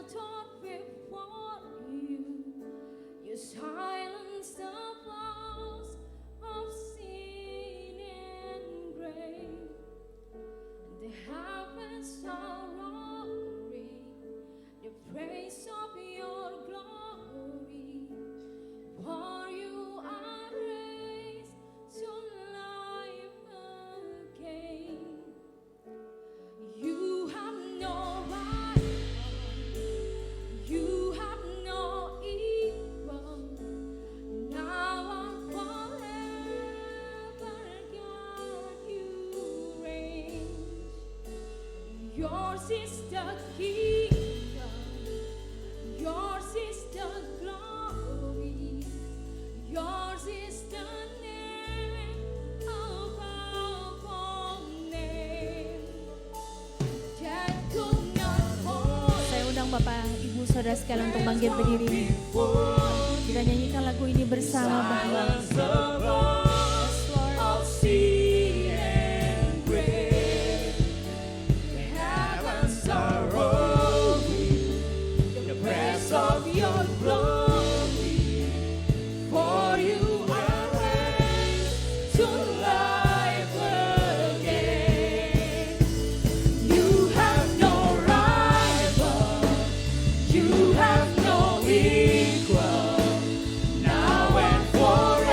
sheltered before you. You silence the voice of sin and grave. The heavens are roaring the praise of your glory. For you are raised to life again. You have no rival, you have no equal. Now and forever, God, you reign. Yours is the kingdom, yours is the glory, yours is the name above all names. That could not hold. Saya undang Bapak, Ibu, Saudara sekalian untuk bangkit berdiri. Kita nyanyikan lagu ini bersama bahwa Of sin and grave, the heavens are rolling the praise of your glory. For you are raised to life again. You have no rival, you have no equal. Now and forever,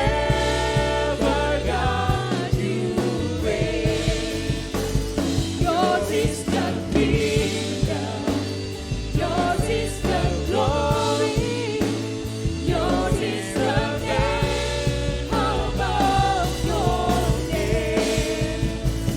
God, you reign. Yours is the kingdom, yours is the glory, yours is the name above your name.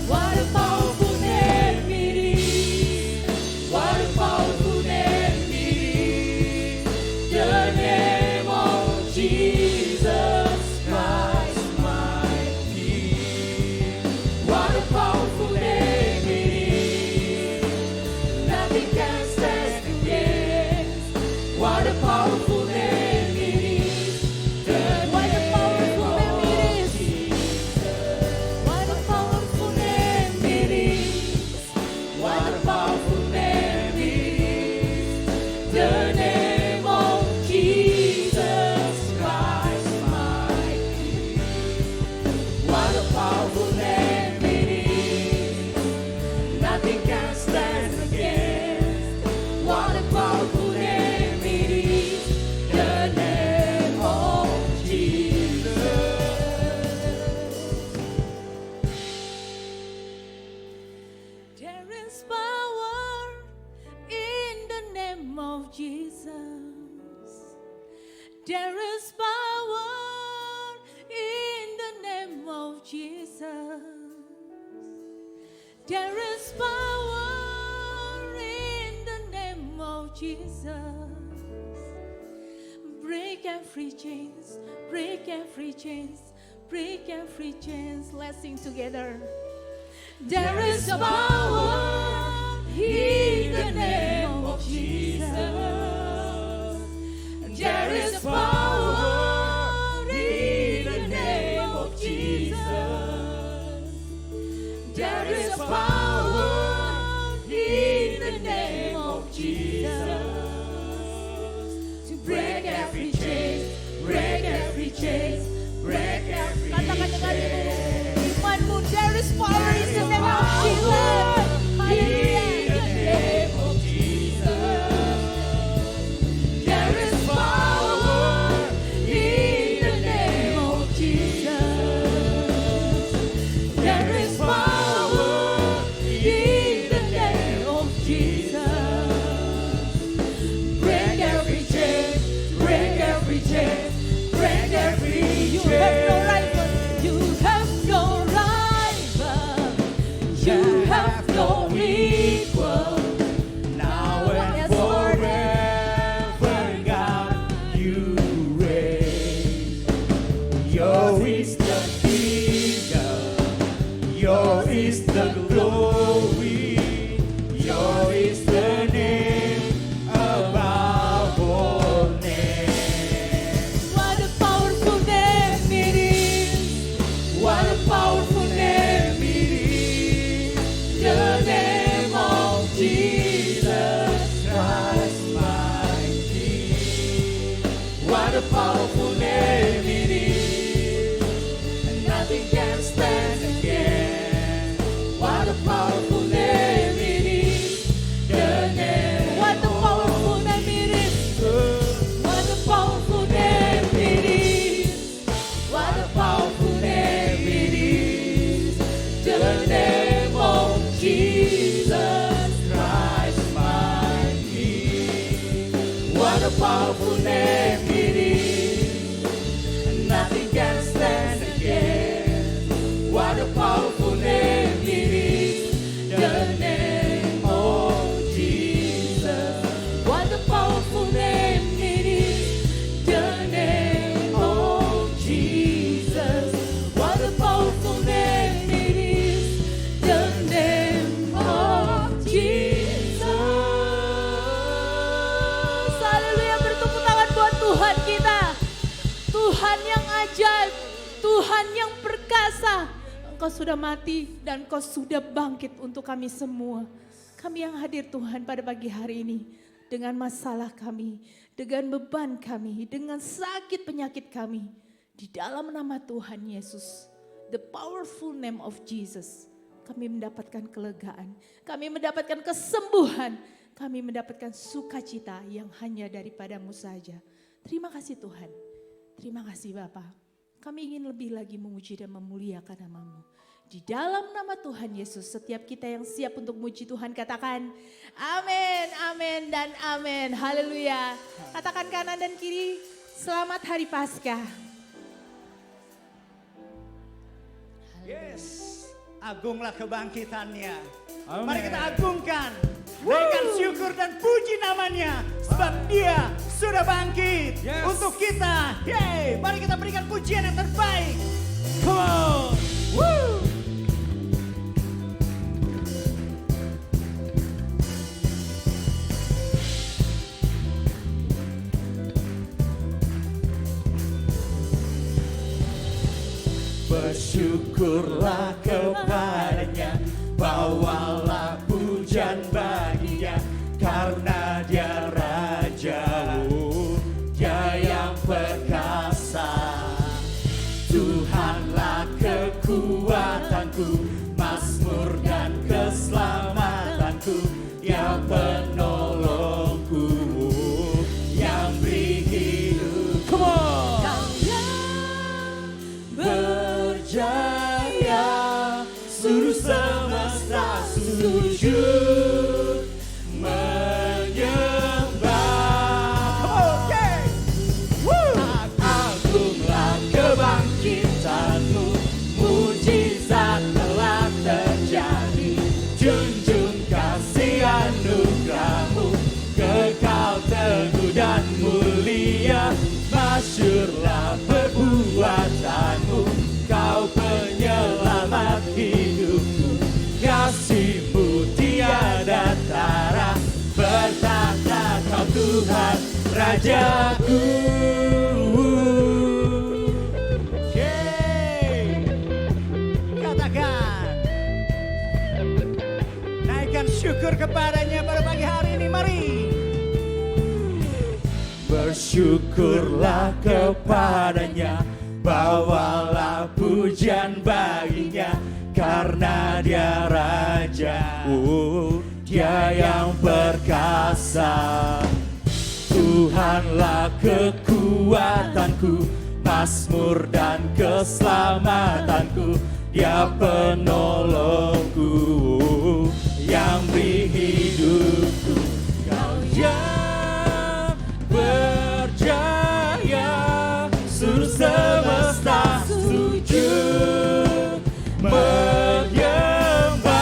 What a powerful name it is! What a powerful name it is! The name of Jesus Christ, my King. What a powerful name it is! Nothing can stand against. What a powerful name it is! What a powerful name it is! What a powerful name it is! What a powerful name it is! The name of Jesus Christ, my King. What a powerful name it is! Nothing can stand against. What a powerful name it is! The name of Jesus. There is power in the name of Jesus. There is power in the name of Jesus. There is power in the name of Jesus. Break every chains, break every chains, break every chains. Let's sing together. There is power in the name of Jesus. There is power in the name of Jesus. There is power in the name of Jesus to break every chain, break every chain, break every katakan dengan chain. imanmu, there is power in the name of Jesus. Haleluya. In the name of Jesus, there is power in the name of Jesus. There is power in the name of Jesus. Break every chain, break every chain, break every powerful name it is. Nothing can stand against. What a powerful name it is. The name of Jesus. What a powerful name it is. The name of Jesus. What a powerful name it is. The name of Jesus. Haleluya, bertepuk tangan buat Tuhan kita. Tuhan yang ajaib, Tuhan yang perkasa. Engkau sudah mati dan Engkau sudah bangkit untuk kami semua. Kami yang hadir Tuhan pada pagi hari ini dengan masalah kami, dengan beban kami, dengan sakit penyakit kami. Di dalam nama Tuhan Yesus, the powerful name of Jesus, kami mendapatkan kelegaan, kami mendapatkan kesembuhan, kami mendapatkan sukacita yang hanya daripada-Mu saja. Terima kasih Tuhan, terima kasih Bapa. Kami ingin lebih lagi memuji dan memuliakan nama-Mu. Di dalam nama Tuhan Yesus, setiap kita yang siap untuk memuji Tuhan katakan amin, amin, dan amin. Haleluya. Katakan kanan dan kiri, selamat hari Paskah. Yes, agunglah kebangkitannya. Amin. Mari kita agungkan, naikkan syukur dan puji namanya. Sebab dia sudah bangkit Yes. untuk kita. Yeay, mari kita berikan pujian yang terbaik. Come on. Woo. Bersyukurlah kepadanya, bawalah pujian baginya, karena dia Raja, dia yang perkasa. Tuhanlah kekuatanku, mazmur dan keselamatanku, dia penolongku, yang beri hidup. Come on! Berjaya, seluruh semesta sujud menyembah. Agunglah kebangkitanmu, mujizat telah terjadi. Junjung kasih anugerahmu, kekal teguh dan mulia. Masyurlah perbuatanmu, kau penyelamat hidupku. Kasih-Mu tiada tara, bertata kau Tuhan Rajaku. Yeay. Katakan, naikkan syukur kepadanya pada pagi hari ini. Mari. Bersyukurlah kepadanya, bawalah pujian baginya, karena dia Raja, dia yang perkasa. Tuhanlah kekuatanku, mazmur dan keselamatanku, dia penolongku, yang beri hidupku. Kau yang berjaya, seluruh semesta sujud menyembah.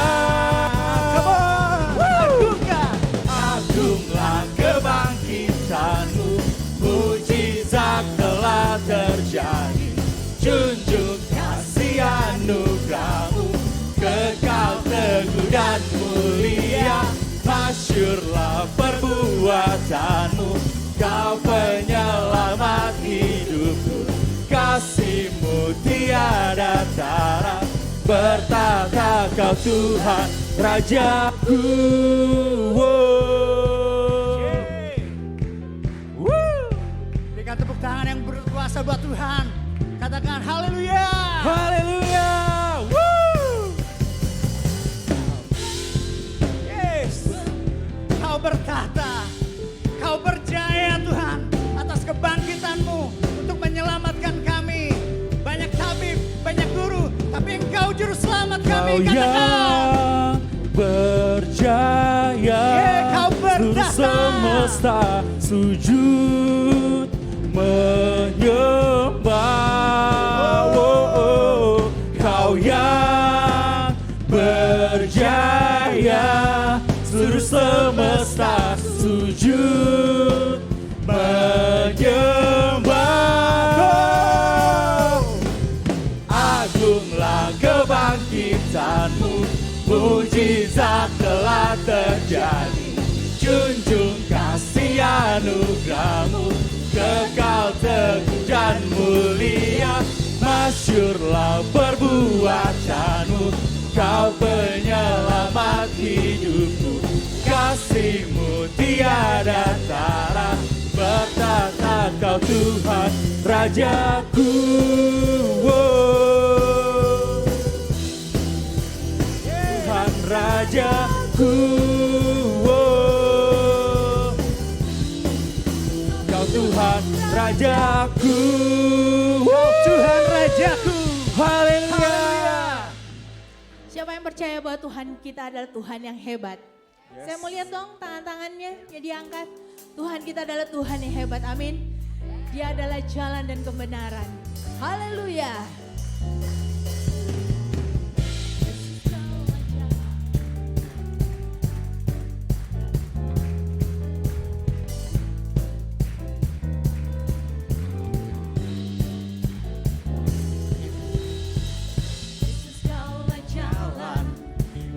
Agunglah kebangkitanmu, mujizat telah terjadi. Junjung kasih anugerahmu, kekal teguh dan mulia. Masyurlah perbuatanmu, kau penyelamat hidupku. Kasih-Mu tiada tara, bertata kau Tuhan Rajaku. Berikan tepuk tangan yang berkuasa buat Tuhan. Katakan haleluya. Haleluya. Yes. Kau bertata, kau berjaya Tuhan atas kebangkitan-Mu untuk menyelamatkan kami. Banyak tabib, banyak guru, tapi Engkau juru selamat kami. Kau Katakan. yang berjaya, Yeah, kau seluruh semesta sujud menyembah. Kau yang berjaya, seluruh semesta sujud menyembah. Agunglah kebangkitanmu, mujizat telah terjadi. Junjung kasih anugerahmu, kekal teguh dan mulia. Masyurlah perbuatanmu, kau penyelamat hidupku. Kasih-Mu tiada tara, bertata Kau Tuhan Rajaku. Tuhan Rajaku, Kau Tuhan Rajaku, Tuhan Rajaku. haleluya. Siapa yang percaya bahwa Tuhan kita adalah Tuhan yang hebat? Saya mau lihat dong tangan-tangannya yang diangkat. Tuhan kita adalah Tuhan yang hebat, amin. Dia adalah jalan dan kebenaran. Haleluya.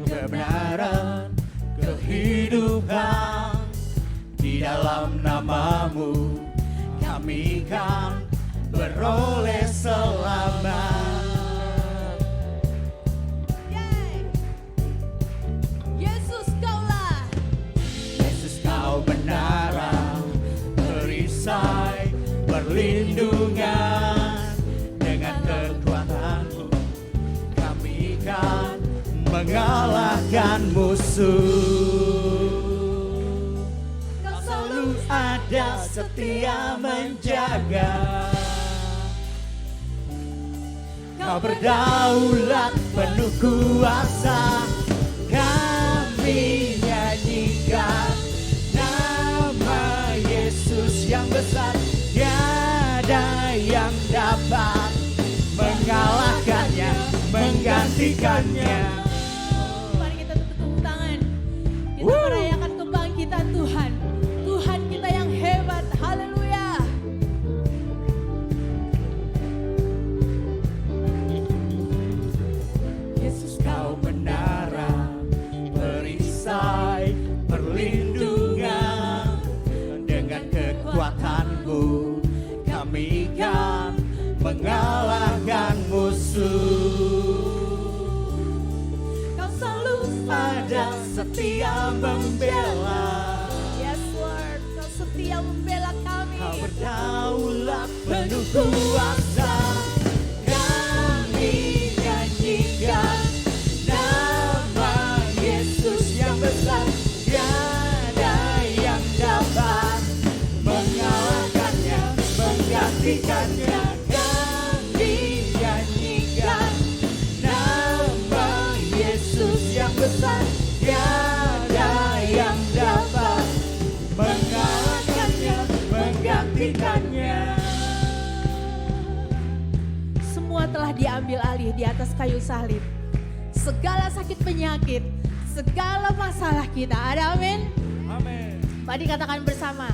Kebenaran, kehidupan, di dalam nama-Mu kami kan beroleh selamat. Yesus Kaulah. Yesus Kau benaran, perisai, perlindungan. Dengan kekuatan-Mu kami kan mengalahkan musuh. Kau selalu ada, setia menjaga. Kau berdaulat penuh kuasa, kami nyanyikan nama Yesus yang besar. Tiada yang dapat mengalahkannya, menggantikannya. Mari kita tepuk tangan. Kita merayakan kebangkitan Tuhan. Tuhan kita yang hebat. Haleluya. Yesus Kau benaran, perisai, perlindungan. Dengan kekuatan-Mu kami kan mengalahkan musuh. Kau selalu Ada setia membela, Yes Lord, Kau setia membela kami. Kau berdaulat penuh kuasa. Kami nyanyikan nama Yesus yang besar. Tiada yang dapat mengalahkannya, menggantikannya. Kami nyanyikan nama Yesus yang besar. Tiada yang dapat mengalahkannya, menggantikannya. Semua telah diambil alih di atas kayu salib. Segala sakit penyakit, segala masalah kita. Ada amin? Amin. Mari katakan bersama.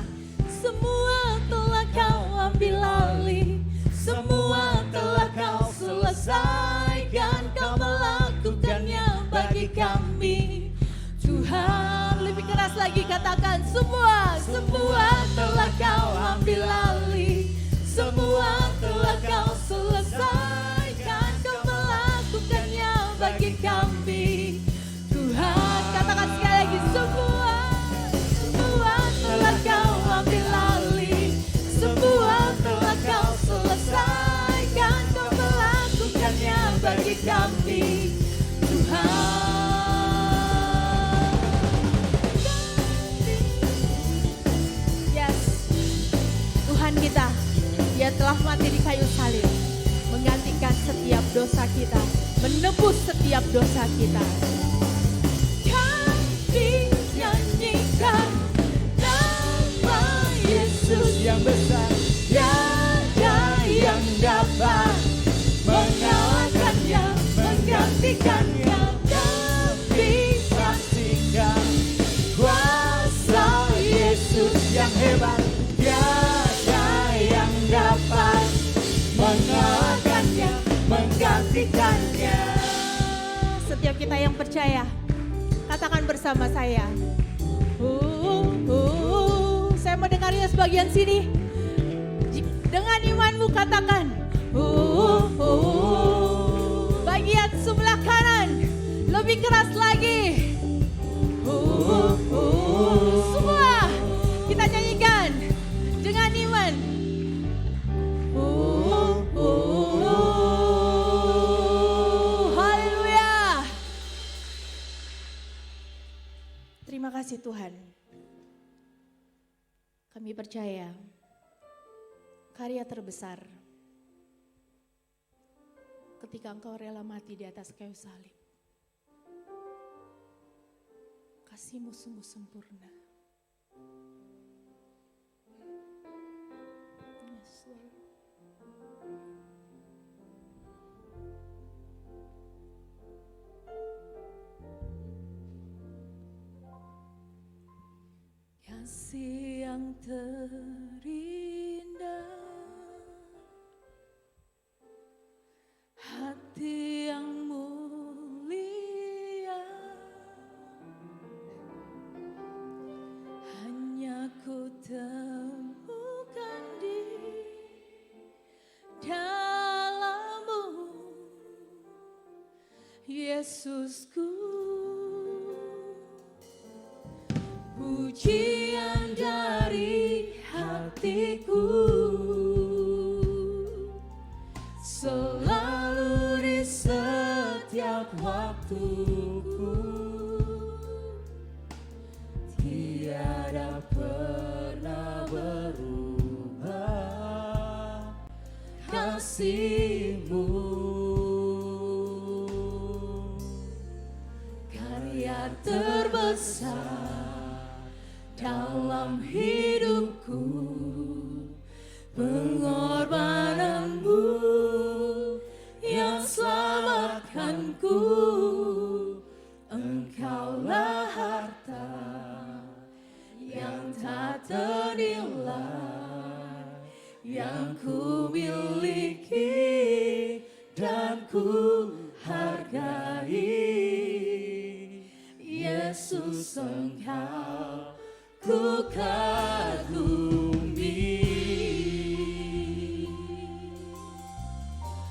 Semua telah Kau ambil alih, semua telah Kau selesaikan. Kau melakukannya bagi kami. Tuhan, lebih keras lagi katakan. Semua telah Kau ambil alih, semua telah Kau selesaikan. Kau melakukannya bagi kami. Tuhan, katakan sekali lagi. Semua telah Kau ambil alih, semua telah Kau selesaikan. Kau melakukannya bagi kami. Tuhan. Yes, Tuhan kita, Dia telah mati di kayu salib, menggantikan setiap dosa kita, menebus setiap dosa kita. Kami nyanyikan kita yang percaya, katakan bersama saya. Saya mau dengar ya sebagian sini. Dengan imanmu katakan. Bagian sebelah kanan lebih keras lagi. Semua kita nyanyikan dengan iman. Haleluya. Terima kasih Tuhan. Kami percaya karya terbesar ketika Engkau rela mati di atas kayu salib. Kasih-Mu sungguh sempurna. Yes, Lord. Kasih yang terindah, hati yang mulia, hanya ku temukan di dalam-Mu, Yesusku. Pujian dari hatiku selalu di setiap waktuku, tiada pernah berubah kasih-Mu. Karya terbesar dalam hidupku, pengorbanan-Mu yang selamatkanku. Engkaulah harta yang tak ternilai, yang ku miliki dan ku hargai. Yesus, Engkau ku kagumi.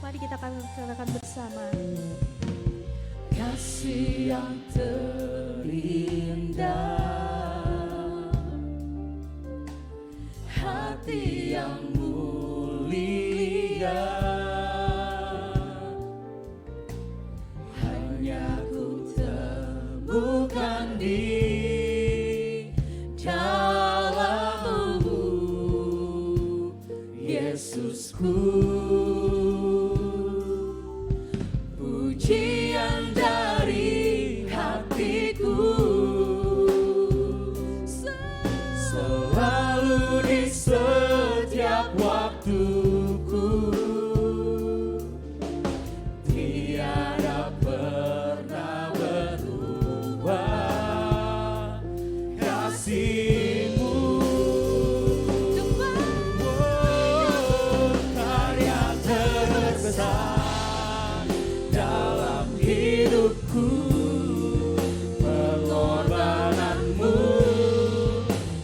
Mari kita katakan bersama. Kasih yang terindah, hati yang mulia, hanya ku temukan di dalam-Mu, Yesusku. Pujian dari hatiku selalu di setiap waktuku, tiada pernah berubah kasih-Mu. Karya terbesar dalam hidupku, pengorbanan-Mu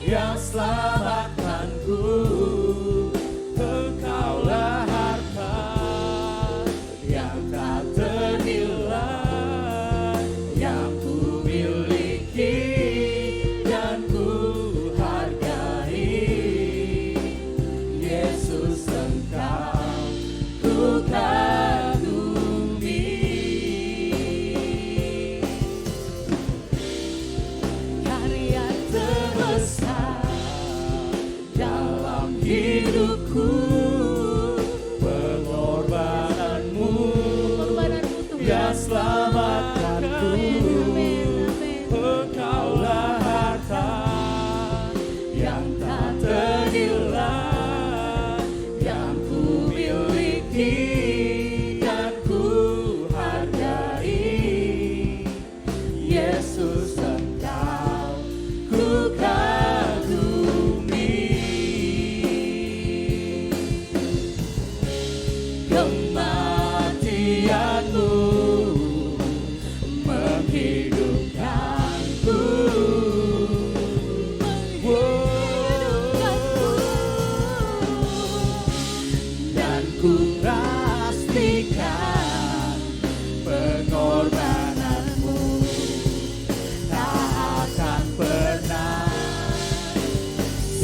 yang selamatkanku. Engkaulah harta yang tak ternilai, yang ku miliki dan ku hargai. Yesus, Engkau ku kagumi. Karya terbesar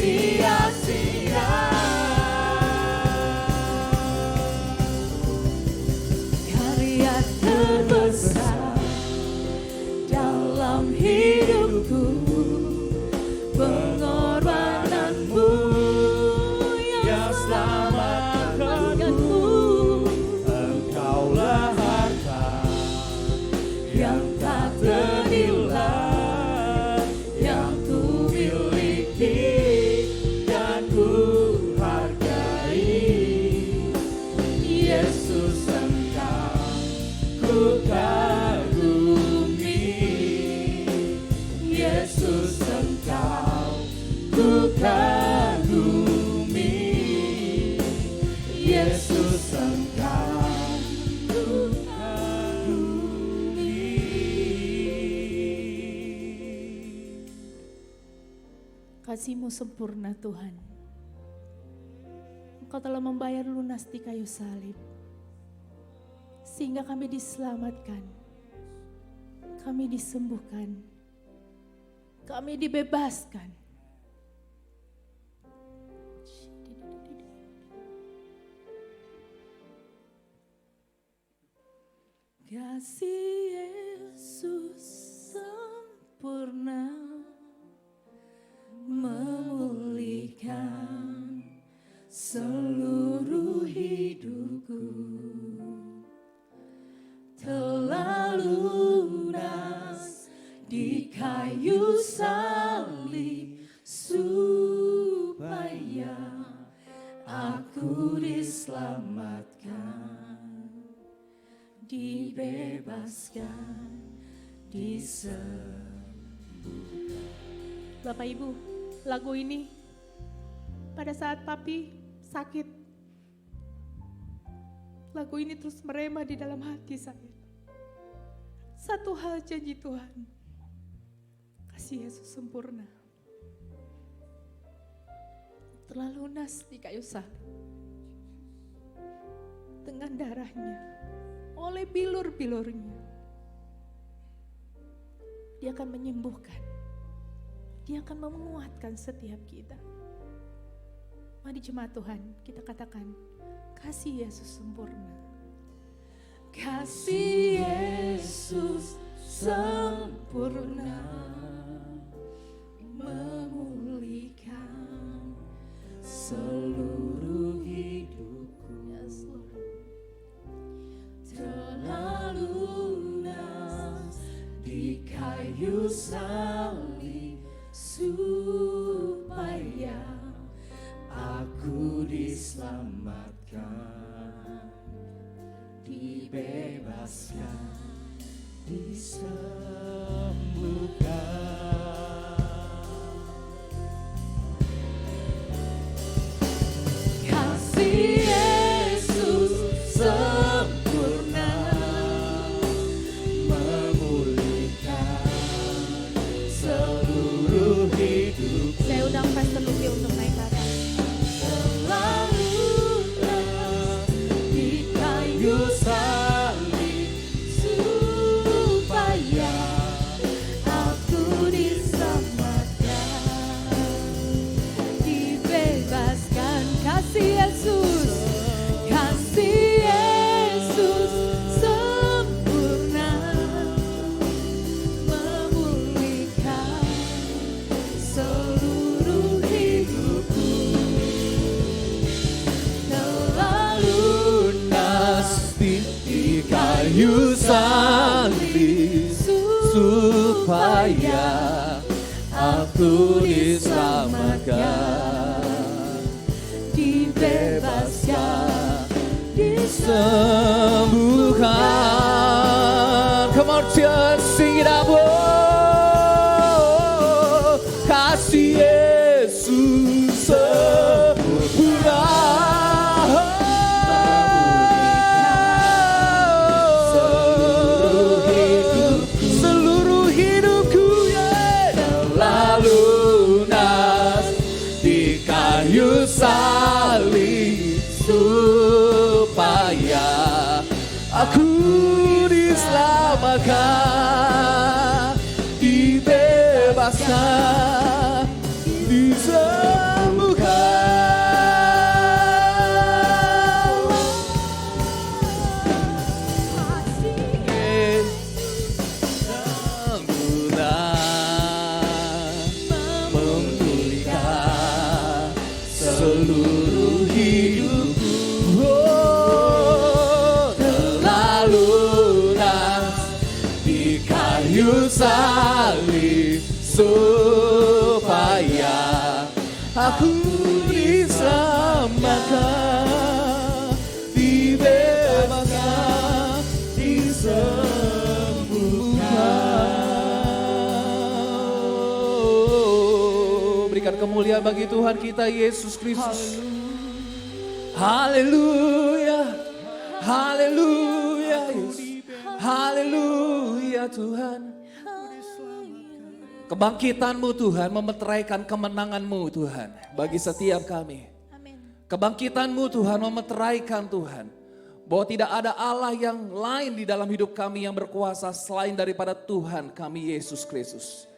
sia-sia. Karya terbesar dalam hidupku, pengorbananmu yang selamatkanku. Engkaulah harta Yang tak ternilai, yang ku miliki dan ku hargai. Yesus, Engkau ku kagumi. Yesus, Engkau ku kagumi. Yesus, Engkau ku kagumi. Kasih-Mu sempurna Tuhan. Engkau telah membayar lunas di kayu salib, sehingga kami diselamatkan, kami disembuhkan, kami dibebaskan. kasih Yesus sempurna memulihkan seluruh hidupku, telah lunas di kayu salib supaya aku diselamatkan, dibebaskan, Bapak Ibu, lagu ini pada saat papi sakit, lagu ini terus merema di dalam hati saya. Satu hal janji Tuhan, kasih Yesus sempurna, telah lunas di kayu salib dengan darahnya, oleh bilur-bilurnya. Dia akan menyembuhkan, Dia akan menguatkan setiap kita. Mari jemaat Tuhan, kita katakan, kasih Yesus sempurna. kasih Yesus sempurna memulihkan seluruh hidupku, Yes, Lord. telah lunas di kayu salib supaya aku diselamatkan, dibebaskan, disembuhkan. Kasih Yesus sempurna memulihkan seluruh hidup, Saya undang Pastor Luki untuk naik ke atas. telah lunas di kayu salib supaya aku diselamatkan, dibebaskan. Kasih Yesus, kasih Yesus sempurna memulihkan seluruh hidupku, telah lunas di kayu salib supaya aku diselamatkan, dibebaskan, sembuhkan. Come on, just sing it out. Oh, kasih Yesus sempurna seluruh hidupku, yeah. Telah lunas di kayu salib supaya aku diselamatkan, dibebaskan, disembuhkan. seluruh hidupku. Oh, telah lunas di kayu salib supaya aku diselamatkan, dibebaskan, disembuhkan. Berikan kemuliaan bagi Tuhan kita Yesus Kristus. Haleluya, haleluya, Yesus. Haleluya Tuhan. Kebangkitan-Mu Tuhan memeteraikan kemenangan-Mu Tuhan bagi setiap kami. Amin. Kebangkitan-Mu Tuhan memeteraikan Tuhan. Bahwa tidak ada Allah yang lain di dalam hidup kami yang berkuasa selain daripada Tuhan kami Yesus Kristus.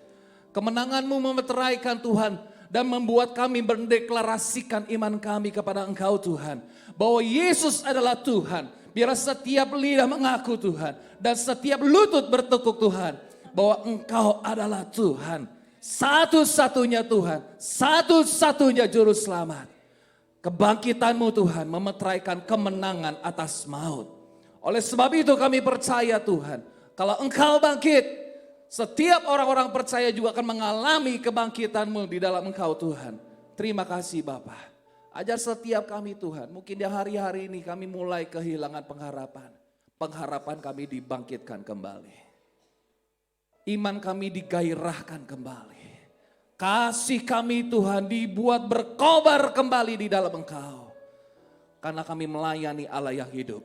Kemenangan-Mu memeteraikan Tuhan dan membuat kami mendeklarasikan iman kami kepada Engkau Tuhan. Bahwa Yesus adalah Tuhan. Biar setiap lidah mengaku Tuhan dan setiap lutut bertekuk Tuhan. Bahwa Engkau adalah Tuhan, satu-satunya Tuhan, satu-satunya juru selamat. Kebangkitan-Mu Tuhan memeteraikan kemenangan atas maut. Oleh sebab itu kami percaya Tuhan, kalau Engkau bangkit, setiap orang-orang percaya juga akan mengalami kebangkitan-Mu di dalam Engkau Tuhan. Terima kasih Bapa. Ajar setiap kami Tuhan, mungkin di hari-hari ini kami mulai kehilangan pengharapan. Pengharapan kami dibangkitkan kembali. Iman kami digairahkan kembali. Kasih kami Tuhan dibuat berkobar kembali di dalam Engkau. Karena kami melayani Allah yang hidup.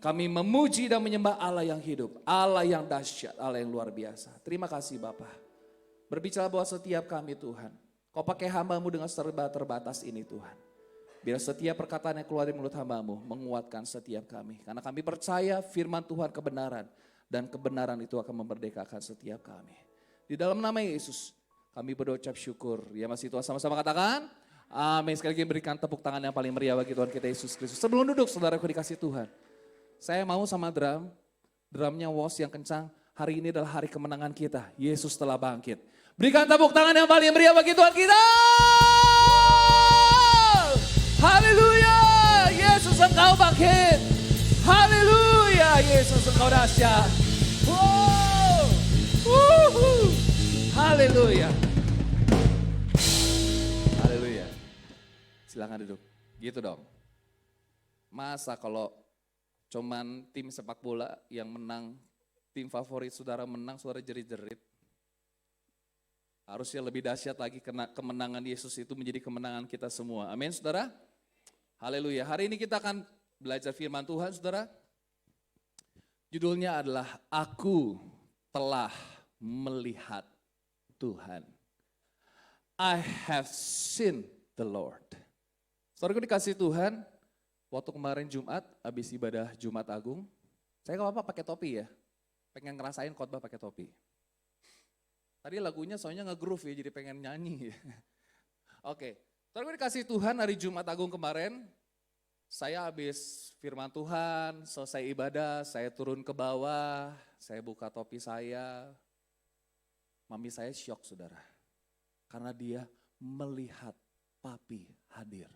Kami memuji dan menyembah Allah yang hidup. Allah yang dahsyat, Allah yang luar biasa. Terima kasih Bapa. Berbicara buat setiap kami Tuhan. Kau pakai hamba-Mu dengan serba terbatas ini Tuhan. Biar setiap perkataan yang keluar dari mulut hamba-Mu menguatkan setiap kami. Karena kami percaya firman Tuhan kebenaran. Dan kebenaran itu akan memerdekakan setiap kami. Di dalam nama Yesus kami berucap syukur. Ya masih Tuhan sama-sama katakan. Amin. Sekali lagi berikan tepuk tangan yang paling meriah bagi Tuhan kita Yesus Kristus. Sebelum duduk saudaraku dikasih Tuhan. Saya mau sama drumnya was yang kencang. Hari ini adalah hari kemenangan kita. Yesus telah bangkit. Berikan tepuk tangan yang paling meriah bagi Tuhan kita. Haleluya. Yesus Engkau bangkit. Haleluya. Yesus Engkau dahsyat. Wow. Haleluya. Haleluya. Silakan duduk. Gitu dong. Masa kalau cuman tim sepak bola yang menang, tim favorit saudara menang, saudara jerit-jerit. Harusnya lebih dahsyat lagi karena kemenangan Yesus itu menjadi kemenangan kita semua. Amin saudara. Haleluya. Hari ini kita akan belajar firman Tuhan saudara. Judulnya adalah Aku Telah Melihat Tuhan. I have seen the Lord. Saudaraku dikasih Tuhan, waktu kemarin Jumat, habis ibadah Jumat Agung, saya gak apa-apa pakai topi ya. Pengen ngerasain khotbah pakai topi. Tadi lagunya soalnya nge-groove ya, jadi pengen nyanyi. Oke, saudaraku dikasih Tuhan hari Jumat Agung kemarin, saya habis firman Tuhan, selesai ibadah, saya turun ke bawah, saya buka topi saya. Mami saya syok saudara, karena dia melihat papi hadir.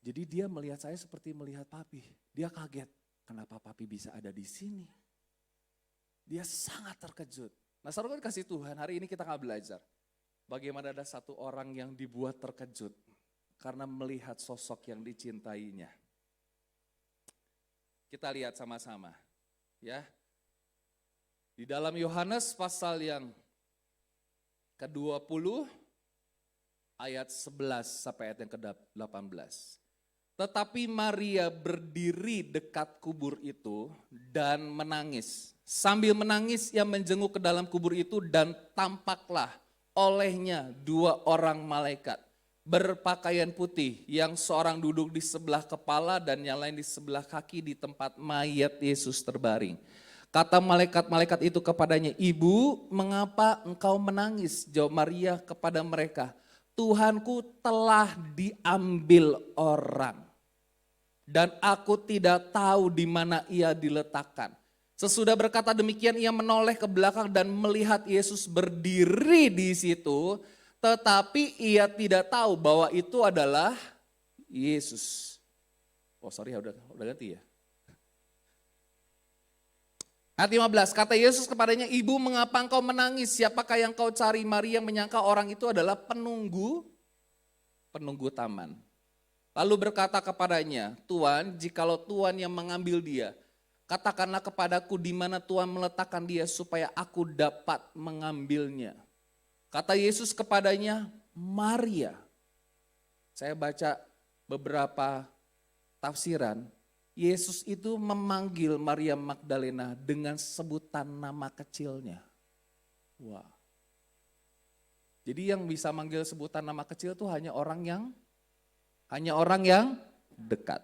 Jadi dia melihat saya seperti melihat papi, dia kaget, kenapa papi bisa ada di sini. Dia sangat terkejut. Nah saudara dikasih Tuhan, hari ini kita akan belajar bagaimana ada satu orang yang dibuat terkejut. Karena melihat sosok yang dicintainya. Kita lihat sama-sama. Ya. Di dalam Yohanes pasal yang ke-20 ayat 11 sampai ayat yang ke-18. Tetapi Maria berdiri dekat kubur itu dan menangis. Sambil menangis ia menjenguk ke dalam kubur itu dan tampaklah olehnya 2 orang malaikat. Berpakaian putih, yang seorang duduk di sebelah kepala dan yang lain di sebelah kaki di tempat mayat Yesus terbaring. Kata malaikat-malaikat itu kepadanya, Ibu, mengapa engkau menangis? Jawab Maria kepada mereka, Tuhanku telah diambil orang dan aku tidak tahu di mana ia diletakkan. Sesudah berkata demikian ia menoleh ke belakang dan melihat Yesus berdiri di situ. tetapi ia tidak tahu bahwa itu adalah Yesus. Oh sorry ya, udah ganti ya. Ayat 15, kata Yesus kepadanya, ibu mengapa engkau menangis? Siapakah yang kau cari? Maria menyangka orang itu adalah penunggu taman. Lalu berkata kepadanya, Tuan, jikalau Tuan yang mengambil dia, katakanlah kepadaku di mana Tuhan meletakkan dia supaya aku dapat mengambilnya. Kata Yesus kepadanya, Maria. Saya baca beberapa tafsiran. Yesus itu memanggil Maria Magdalena dengan sebutan nama kecilnya. Wah. Jadi yang bisa manggil sebutan nama kecil itu hanya orang yang dekat.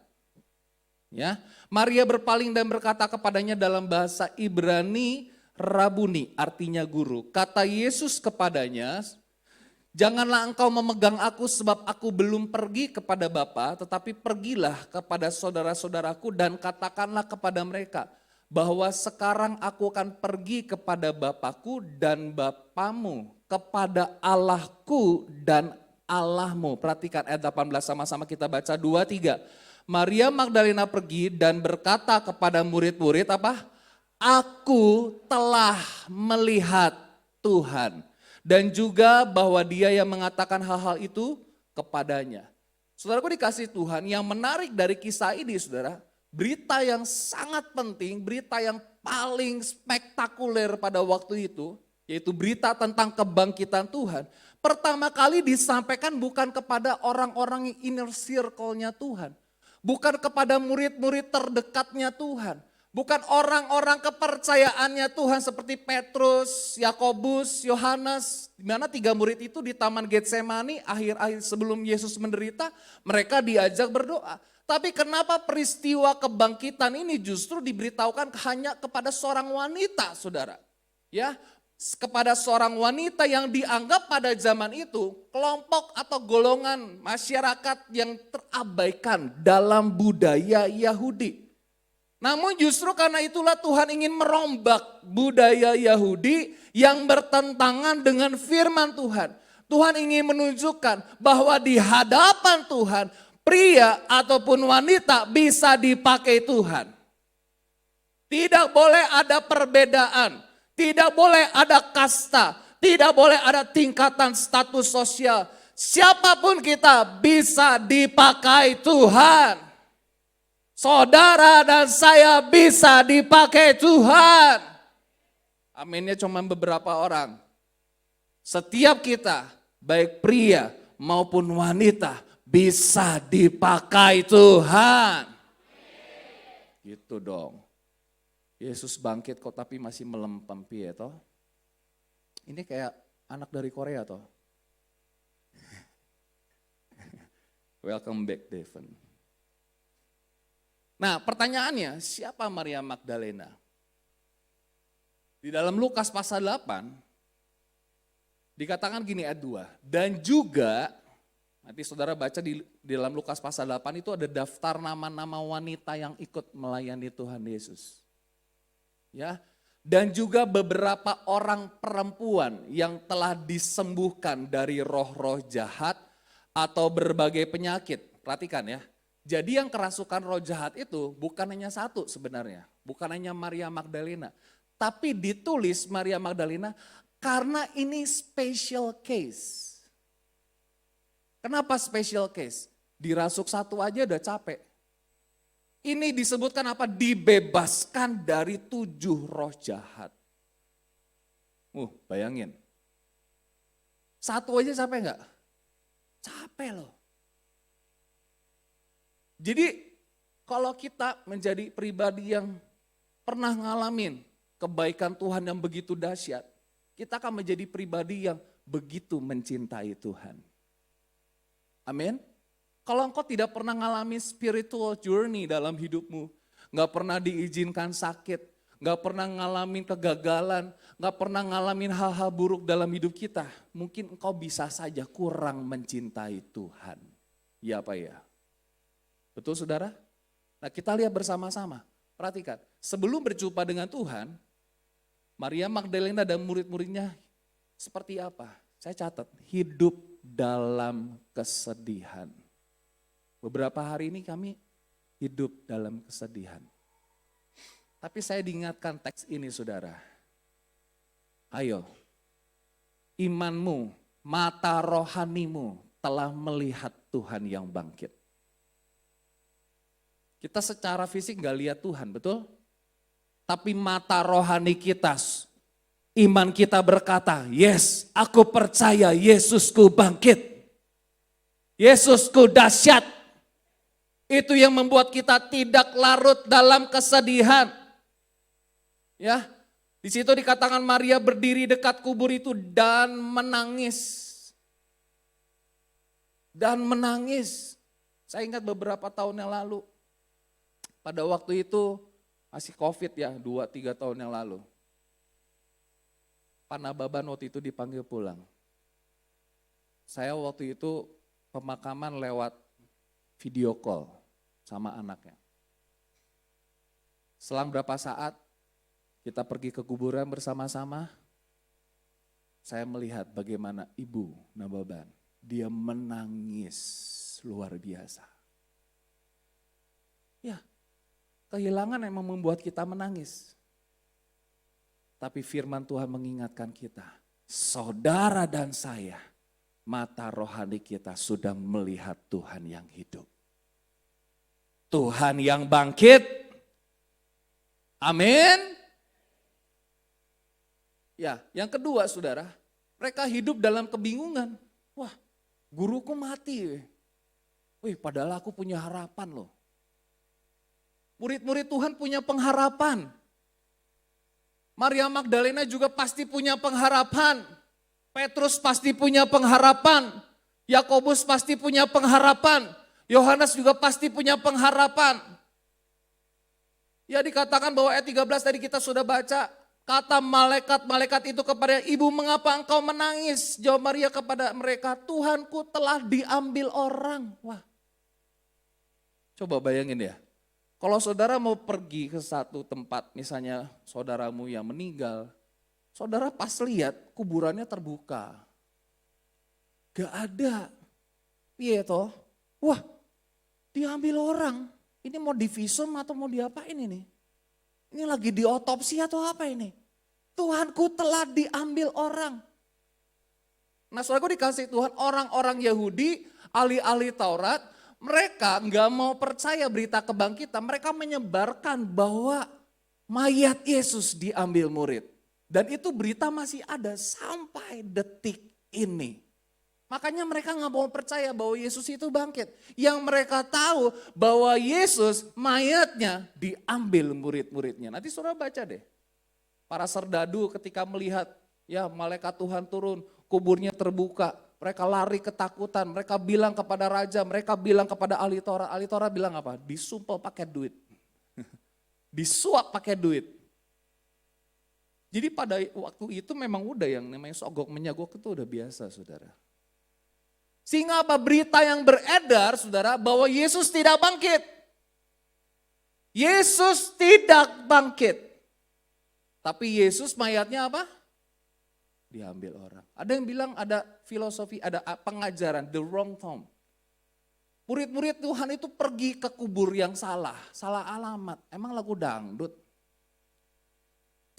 Ya, Maria berpaling dan berkata kepadanya dalam bahasa Ibrani, Rabuni, artinya guru. Kata Yesus kepadanya, janganlah engkau memegang aku sebab aku belum pergi kepada Bapa, tetapi pergilah kepada saudara-saudaraku dan katakanlah kepada mereka bahwa sekarang aku akan pergi kepada Bapakku dan Bapamu, kepada Allahku dan Allahmu. Perhatikan ayat 18 sama-sama kita baca 2-3. Maria Magdalena pergi dan berkata kepada murid-murid apa? Aku telah melihat Tuhan. Dan juga bahwa dia yang mengatakan hal-hal itu kepadanya. Saudaraku dikasih Tuhan, yang menarik dari kisah ini saudara, berita yang sangat penting, berita yang paling spektakuler pada waktu itu, yaitu berita tentang kebangkitan Tuhan. Pertama kali disampaikan bukan kepada orang-orang yang inner circle-nya Tuhan. Bukan kepada murid-murid terdekatnya Tuhan. Bukan orang-orang kepercayaannya Tuhan seperti Petrus, Yakobus, Yohanes. Di mana 3 murid itu di Taman Getsemani akhir-akhir sebelum Yesus menderita, mereka diajak berdoa. Tapi kenapa peristiwa kebangkitan ini justru diberitahukan hanya kepada seorang wanita, saudara? Ya, kepada seorang wanita yang dianggap pada zaman itu kelompok atau golongan masyarakat yang terabaikan dalam budaya Yahudi. Namun justru karena itulah Tuhan ingin merombak budaya Yahudi yang bertentangan dengan firman Tuhan. Tuhan ingin menunjukkan bahwa di hadapan Tuhan pria ataupun wanita bisa dipakai Tuhan. Tidak boleh ada perbedaan, tidak boleh ada kasta, tidak boleh ada tingkatan status sosial. Siapapun kita bisa dipakai Tuhan. Saudara dan saya bisa dipakai Tuhan. Aminnya cuma beberapa orang. Setiap kita, baik pria maupun wanita, bisa dipakai Tuhan. Gitu dong. Yesus bangkit kok tapi masih melempem piye toh? Ini kayak anak dari Korea toh. Welcome back Devon. Nah pertanyaannya, siapa Maria Magdalena? Di dalam Lukas pasal 8, dikatakan gini ayat 2. Dan juga, nanti saudara baca di dalam Lukas pasal 8 itu ada daftar nama-nama wanita yang ikut melayani Tuhan Yesus. Ya, dan juga beberapa orang perempuan yang telah disembuhkan dari roh-roh jahat atau berbagai penyakit. Perhatikan ya. Jadi yang kerasukan roh jahat itu bukan hanya satu sebenarnya, bukan hanya Maria Magdalena. Tapi ditulis Maria Magdalena karena ini special case. Kenapa special case? Dirasuk satu aja udah capek. Ini disebutkan apa? Dibebaskan dari 7 roh jahat. Bayangin. Satu aja capek enggak? Capek loh. Jadi kalau kita menjadi pribadi yang pernah ngalamin kebaikan Tuhan yang begitu dahsyat, kita akan menjadi pribadi yang begitu mencintai Tuhan. Amin. Kalau engkau tidak pernah ngalamin spiritual journey dalam hidupmu, gak pernah diizinkan sakit, gak pernah ngalamin kegagalan, gak pernah ngalamin hal-hal buruk dalam hidup kita, mungkin engkau bisa saja kurang mencintai Tuhan. Ya apa ya? Betul saudara? Nah kita lihat bersama-sama, perhatikan. Sebelum berjumpa dengan Tuhan, Maria Magdalena dan murid-muridnya seperti apa? Saya catat, hidup dalam kesedihan. Beberapa hari ini kami hidup dalam kesedihan. Tapi saya diingatkan teks ini saudara. Ayo, imanmu, mata rohanimu telah melihat Tuhan yang bangkit. Kita secara fisik gak lihat Tuhan, betul? Tapi mata rohani kita, iman kita berkata, yes, aku percaya Yesusku bangkit. Yesusku dahsyat. Itu yang membuat kita tidak larut dalam kesedihan. Ya, di situ dikatakan Maria berdiri dekat kubur itu dan menangis. Dan menangis. Saya ingat beberapa tahun yang lalu. Pada waktu itu masih COVID ya, 2-3 tahun yang lalu. Pak Nababan waktu itu dipanggil pulang. Saya waktu itu pemakaman lewat video call sama anaknya. Selang berapa saat kita pergi ke kuburan bersama-sama, saya melihat bagaimana Ibu Nababan, dia menangis luar biasa. Ya, kehilangan emang membuat kita menangis. Tapi firman Tuhan mengingatkan kita, saudara dan saya, mata rohani kita sudah melihat Tuhan yang hidup. Tuhan yang bangkit. Amin. Ya, yang kedua saudara, mereka hidup dalam kebingungan. Wah, guruku mati. Wih, padahal aku punya harapan loh. Murid-murid Tuhan punya pengharapan. Maria Magdalena juga pasti punya pengharapan. Petrus pasti punya pengharapan. Yakobus pasti punya pengharapan. Yohanes juga pasti punya pengharapan. Ya dikatakan bahwa ayat 13 tadi kita sudah baca. Kata malaikat-malaikat itu kepada ibu, mengapa engkau menangis? Jawab Maria kepada mereka, Tuhanku telah diambil orang. Wah, coba bayangin ya. Kalau saudara mau pergi ke satu tempat, misalnya saudaramu yang meninggal, saudara pas lihat kuburannya terbuka. Gak ada. Iya toh? Wah, diambil orang. Ini mau divisum atau mau diapain ini? Ini lagi diotopsi atau apa ini? Tuhanku telah diambil orang. Nah saudaraku dikasih Tuhan, orang-orang Yahudi, ahli-ahli Taurat, mereka nggak mau percaya berita kebangkitan, mereka menyebarkan bahwa mayat Yesus diambil murid. Dan itu berita masih ada sampai detik ini. Makanya mereka nggak mau percaya bahwa Yesus itu bangkit. Yang mereka tahu bahwa Yesus mayatnya diambil murid-muridnya. Nanti saudara baca deh. Para serdadu ketika melihat ya malaikat Tuhan turun, kuburnya terbuka. Mereka lari ketakutan, mereka bilang kepada raja, mereka bilang kepada ahli Taurat. Ahli Taurat bilang apa? Disumpel pakai duit. Disuap pakai duit. Jadi pada waktu itu memang udah yang namanya sogok menyogok itu udah biasa saudara. Sehingga apa? Berita yang beredar saudara bahwa Yesus tidak bangkit. Yesus tidak bangkit. Tapi Yesus mayatnya apa? Diambil orang. Ada yang bilang ada filosofi, ada pengajaran, the wrong tomb. Murid-murid Tuhan itu pergi ke kubur yang salah alamat. Emang lagu dangdut?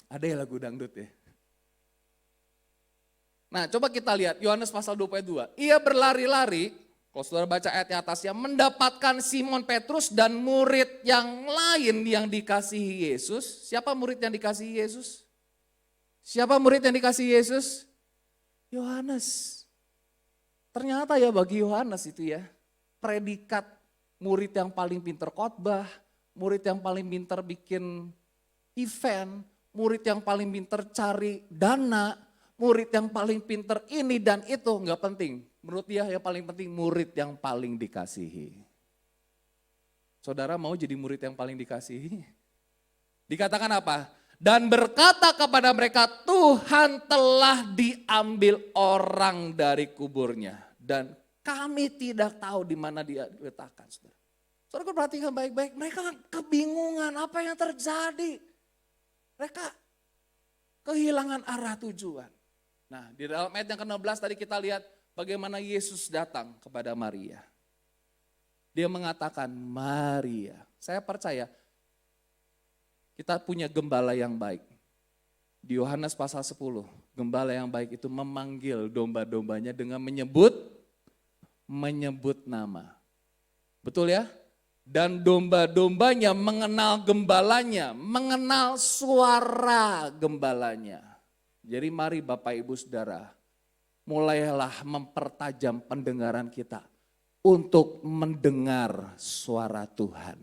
Ada ya lagu dangdut ya? Nah coba kita lihat Yohanes pasal 22. Ia berlari-lari, kalau saudara baca ayatnya atasnya, mendapatkan Simon Petrus dan murid yang lain yang dikasihi Yesus. Siapa murid yang dikasihi Yesus? Siapa murid yang dikasihi Yesus? Yohanes. Ternyata ya bagi Yohanes itu ya, predikat murid yang paling pintar khotbah, murid yang paling pintar bikin event, murid yang paling pintar cari dana, murid yang paling pintar ini dan itu enggak penting. Menurut dia yang paling penting murid yang paling dikasihi. Saudara mau jadi murid yang paling dikasihi? Dikatakan apa? Dan berkata kepada mereka, Tuhan telah diambil orang dari kuburnya. Dan kami tidak tahu di mana dia diletakkan. Saudara perhatikan baik-baik, mereka kebingungan apa yang terjadi. Mereka kehilangan arah tujuan. Nah, di dalam ayat yang ke-16 tadi kita lihat bagaimana Yesus datang kepada Maria. Dia mengatakan, Maria. Saya percaya kita punya gembala yang baik. Di Yohanes pasal 10, gembala yang baik itu memanggil domba-dombanya dengan menyebut nama. Betul ya? Dan domba-dombanya mengenal gembalanya, mengenal suara gembalanya. Jadi mari Bapak Ibu Saudara, mulailah mempertajam pendengaran kita untuk mendengar suara Tuhan.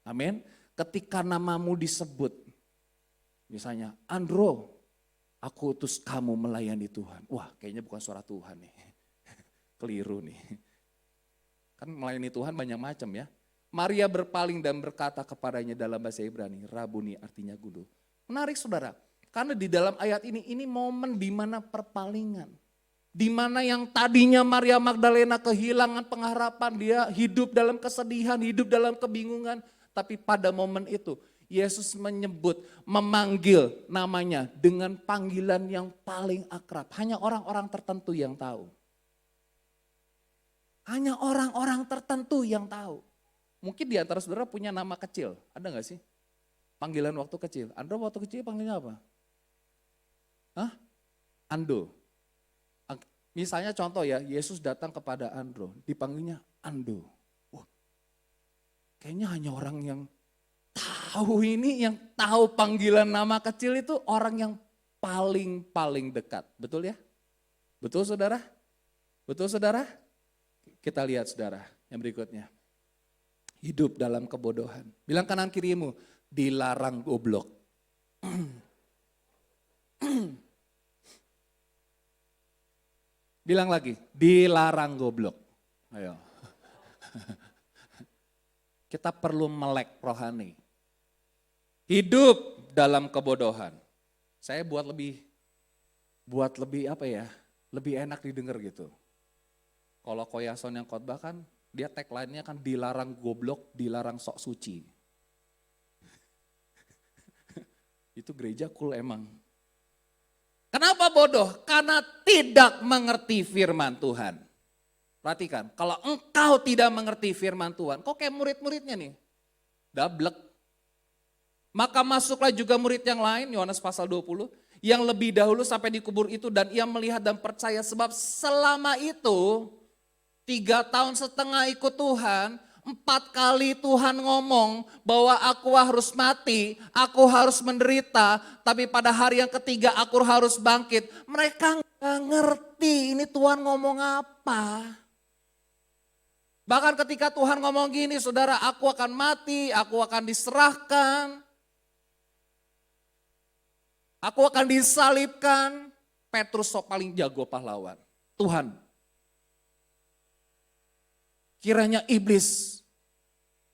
Amin. Ketika namamu disebut, misalnya, Andro, aku utus kamu melayani Tuhan. Wah, kayaknya bukan suara Tuhan nih. Keliru nih. Kan melayani Tuhan banyak macam ya. Maria berpaling dan berkata kepadanya dalam bahasa Ibrani, Rabuni artinya guru. Menarik saudara, karena di dalam ayat ini momen di mana perpalingan. Di mana yang tadinya Maria Magdalena kehilangan pengharapan, dia hidup dalam kesedihan, hidup dalam kebingungan. Tapi pada momen itu, Yesus menyebut, memanggil namanya dengan panggilan yang paling akrab. Hanya orang-orang tertentu yang tahu. Hanya orang-orang tertentu yang tahu. Mungkin di antara saudara punya nama kecil, ada gak sih? Panggilan waktu kecil. Andro waktu kecil panggilnya apa? Hah? Ando. Misalnya contoh ya, Yesus datang kepada Andro, dipanggilnya Ando. Wah, kayaknya hanya orang yang tahu ini, yang tahu panggilan nama kecil itu orang yang paling dekat. Betul ya? Betul saudara? Betul saudara? Kita lihat saudara yang berikutnya. Hidup dalam kebodohan. Bilang kanan kirimu, dilarang goblok. Bilang lagi, dilarang goblok. Ayo. Kita perlu melek rohani. Hidup dalam kebodohan. Saya buat lebih apa ya? Lebih enak didengar gitu. Kalau Koyason yang khotbah kan, dia tagline-nya kan dilarang goblok, dilarang sok suci. Itu gereja cool emang. Kenapa bodoh? Karena tidak mengerti firman Tuhan. Perhatikan, kalau engkau tidak mengerti firman Tuhan, kok kayak murid-muridnya nih? Dablek. Maka masuklah juga murid yang lain, Yohanes pasal 20, yang lebih dahulu sampai di kubur itu dan ia melihat dan percaya sebab selama itu 3,5 tahun ikut Tuhan, 4 kali Tuhan ngomong bahwa aku harus mati, aku harus menderita, tapi pada hari yang ketiga aku harus bangkit. Mereka nggak ngerti ini Tuhan ngomong apa. Bahkan ketika Tuhan ngomong gini, saudara, aku akan mati, aku akan diserahkan, aku akan disalibkan. Petrus sok paling jago pahlawan. Tuhan, kiranya iblis,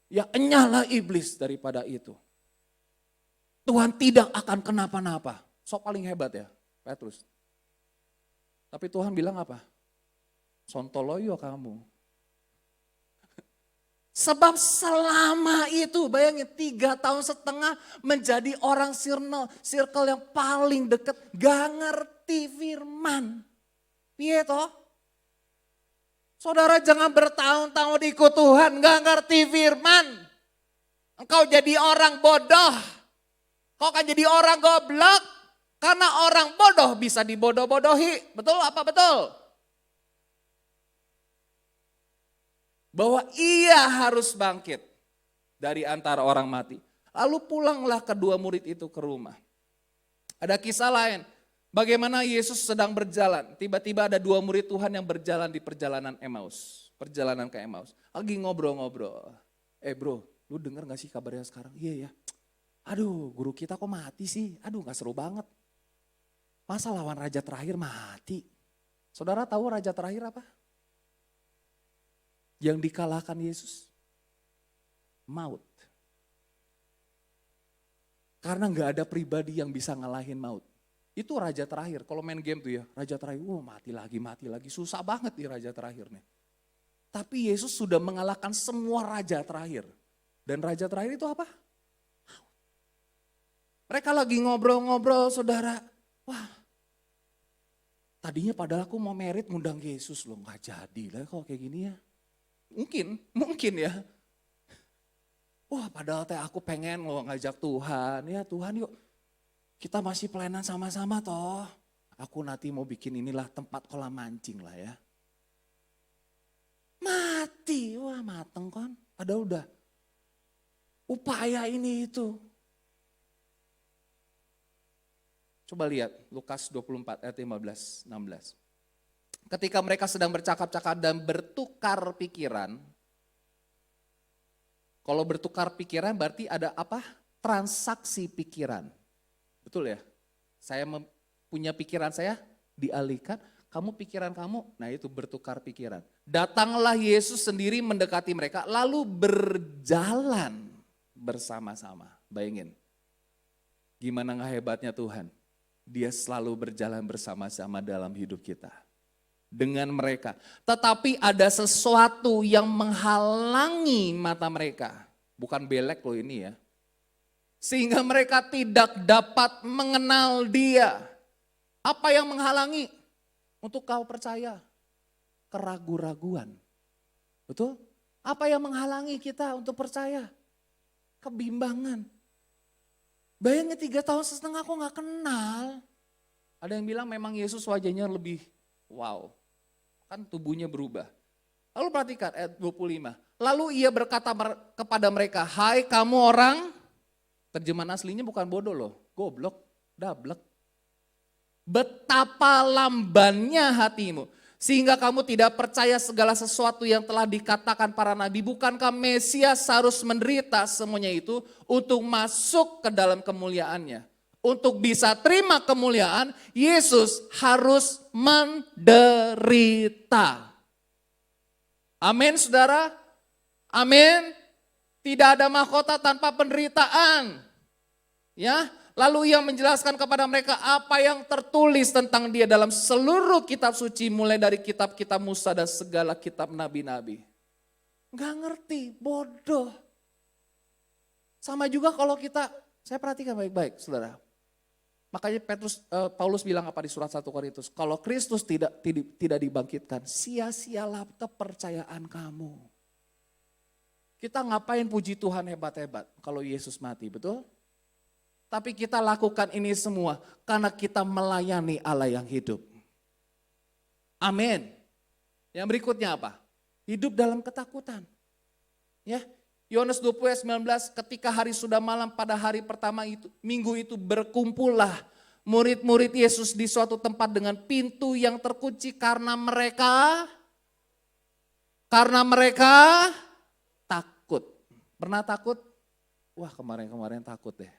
ya enyahlah iblis daripada itu. Tuhan tidak akan kenapa-napa. Sok paling hebat ya, Petrus. Tapi Tuhan bilang apa? Sontoloyo kamu. Sebab selama itu, bayangin 3,5 tahun menjadi orang circle yang paling dekat, gak ngerti firman. Piye toh? Saudara jangan bertahun-tahun ikut Tuhan, gak ngerti firman. Engkau jadi orang bodoh. Kau akan jadi orang goblok. Karena orang bodoh bisa dibodoh-bodohi. Betul apa betul? Bahwa ia harus bangkit dari antara orang mati. Lalu pulanglah kedua murid itu ke rumah. Ada kisah lain. Bagaimana Yesus sedang berjalan, tiba-tiba ada 2 murid Tuhan yang berjalan di perjalanan Emmaus. Perjalanan ke Emmaus. Lagi ngobrol-ngobrol. Bro, lu denger gak sih kabarnya sekarang? Iya ya. Aduh, guru kita kok mati sih? Aduh, gak seru banget. Masa lawan raja terakhir mati? Saudara tahu raja terakhir apa? Yang dikalahkan Yesus? Maut. Karena gak ada pribadi yang bisa ngalahin maut. Itu raja terakhir, kalau main game tuh ya, raja terakhir, mati lagi, susah banget nih raja terakhir nih. Tapi Yesus sudah mengalahkan semua raja terakhir. Dan raja terakhir itu apa? Mereka lagi ngobrol-ngobrol saudara, wah Tadinya padahal aku mau merit ngundang Yesus loh, nggak jadi lah kalau kayak gini ya. Mungkin ya. Wah padahal teh aku pengen loh ngajak Tuhan, ya Tuhan yuk kita masih pelayanan sama-sama toh. Aku nanti mau bikin inilah tempat kolam mancing lah ya. Mati, wah mateng kan, padahal udah upaya ini itu. Coba lihat Lukas 24 ayat 15, 16. Ketika mereka sedang bercakap-cakap dan bertukar pikiran. Kalau bertukar pikiran berarti ada apa? Transaksi pikiran. Betul ya? Saya punya pikiran saya dialihkan, kamu pikiran kamu, nah itu bertukar pikiran. Datanglah Yesus sendiri mendekati mereka lalu berjalan bersama-sama. Bayangin, gimana gak hebatnya Tuhan? Dia selalu berjalan bersama-sama dalam hidup kita. Dengan mereka. Tetapi ada sesuatu yang menghalangi mata mereka. Bukan belek loh ini ya. Sehingga mereka tidak dapat mengenal dia. Apa yang menghalangi? Untuk kau percaya. Keraguan-raguan. Betul? Apa yang menghalangi kita untuk percaya? Kebimbangan. Bayangin 3 tahun setengah aku gak kenal. Ada yang bilang memang Yesus wajahnya lebih wow. Kan tubuhnya berubah. Lalu perhatikan ayat 25. Lalu ia berkata kepada mereka, hai kamu orang, terjemahan aslinya bukan bodoh loh, goblok, dablek. Betapa lambannya hatimu. Sehingga kamu tidak percaya segala sesuatu yang telah dikatakan para nabi. Bukankah Mesias harus menderita semuanya itu untuk masuk ke dalam kemuliaannya. Untuk bisa terima kemuliaan, Yesus harus menderita. Amin saudara? Amin. Tidak ada mahkota tanpa penderitaan. Ya, lalu ia menjelaskan kepada mereka apa yang tertulis tentang dia dalam seluruh kitab suci, mulai dari kitab-kitab Musa dan segala kitab nabi-nabi. Gak ngerti, bodoh. Sama juga kalau kita, saya perhatikan baik-baik saudara. Makanya Paulus bilang apa di surat 1 Korintus, kalau Kristus tidak dibangkitkan, sia-sialah kepercayaan kamu. Kita ngapain puji Tuhan hebat-hebat kalau Yesus mati, betul? Tapi kita lakukan ini semua karena kita melayani Allah yang hidup. Amin. Yang berikutnya apa? Hidup dalam ketakutan. Ya, Yohanes 20 ayat 19, ketika hari sudah malam pada hari pertama itu, minggu itu berkumpullah murid-murid Yesus di suatu tempat dengan pintu yang terkunci karena mereka takut. Pernah takut? Wah kemarin takut deh.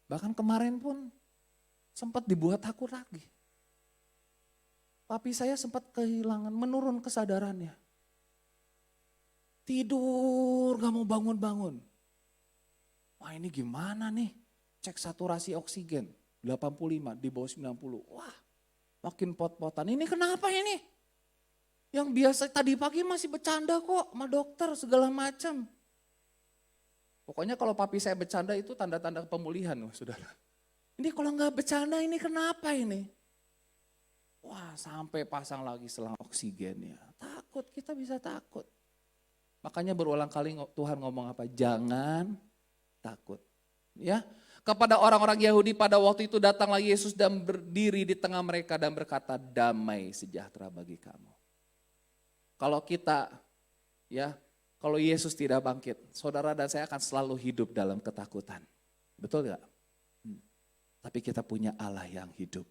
Bahkan kemarin pun sempat dibuat takut lagi. Papi saya sempat kehilangan, menurun kesadarannya. Tidur, gak mau bangun-bangun. Wah ini gimana nih? Cek saturasi oksigen, 85 di bawah 90. Wah makin pot-potan, ini kenapa ini? Yang biasa tadi pagi masih bercanda kok sama dokter segala macam. Pokoknya kalau papi saya bercanda itu tanda-tanda pemulihan loh saudara. Ini kalau nggak bercanda ini kenapa ini? Wah sampai pasang lagi selang oksigennya. Takut, kita bisa takut. Makanya berulang kali Tuhan ngomong apa? Jangan takut. Ya, kepada orang-orang Yahudi pada waktu itu datanglah Yesus dan berdiri di tengah mereka dan berkata, damai sejahtera bagi kamu. Kalau kita, ya, kalau Yesus tidak bangkit, saudara dan saya akan selalu hidup dalam ketakutan. Betul gak? Tapi kita punya Allah yang hidup.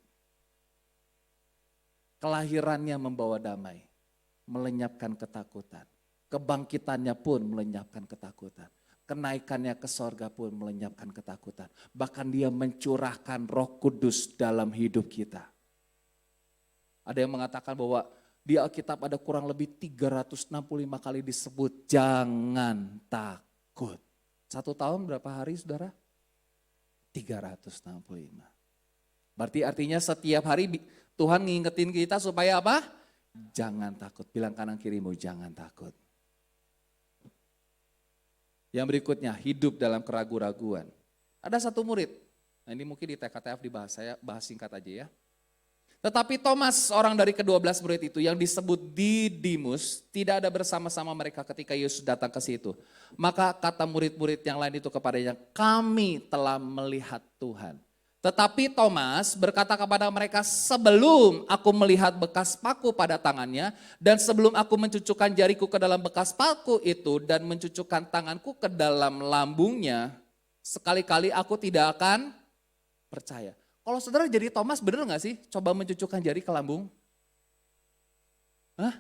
Kelahirannya membawa damai, melenyapkan ketakutan. Kebangkitannya pun melenyapkan ketakutan. Kenaikannya ke sorga pun melenyapkan ketakutan. Bahkan dia mencurahkan Roh Kudus dalam hidup kita. Ada yang mengatakan bahwa di Alkitab ada kurang lebih 365 kali disebut jangan takut. 1 tahun berapa hari saudara? 365. Berarti artinya setiap hari Tuhan ngingetin kita supaya apa? Jangan takut. Bilang kanan kirimu jangan takut. Yang berikutnya, hidup dalam keraguan-raguan. Ada satu murid, nah ini mungkin di TKTF dibahas, saya bahas singkat aja ya. Tetapi Thomas, orang dari ke-12 murid itu yang disebut Didimus, tidak ada bersama-sama mereka ketika Yesus datang ke situ. Maka kata murid-murid yang lain itu kepadanya, kami telah melihat Tuhan. Tetapi Thomas berkata kepada mereka, sebelum aku melihat bekas paku pada tangannya, dan sebelum aku mencucukkan jariku ke dalam bekas paku itu, dan mencucukkan tanganku ke dalam lambungnya, sekali-kali aku tidak akan percaya. Kalau saudara jadi Thomas, bener gak sih coba mencucukkan jari ke lambung? Hah?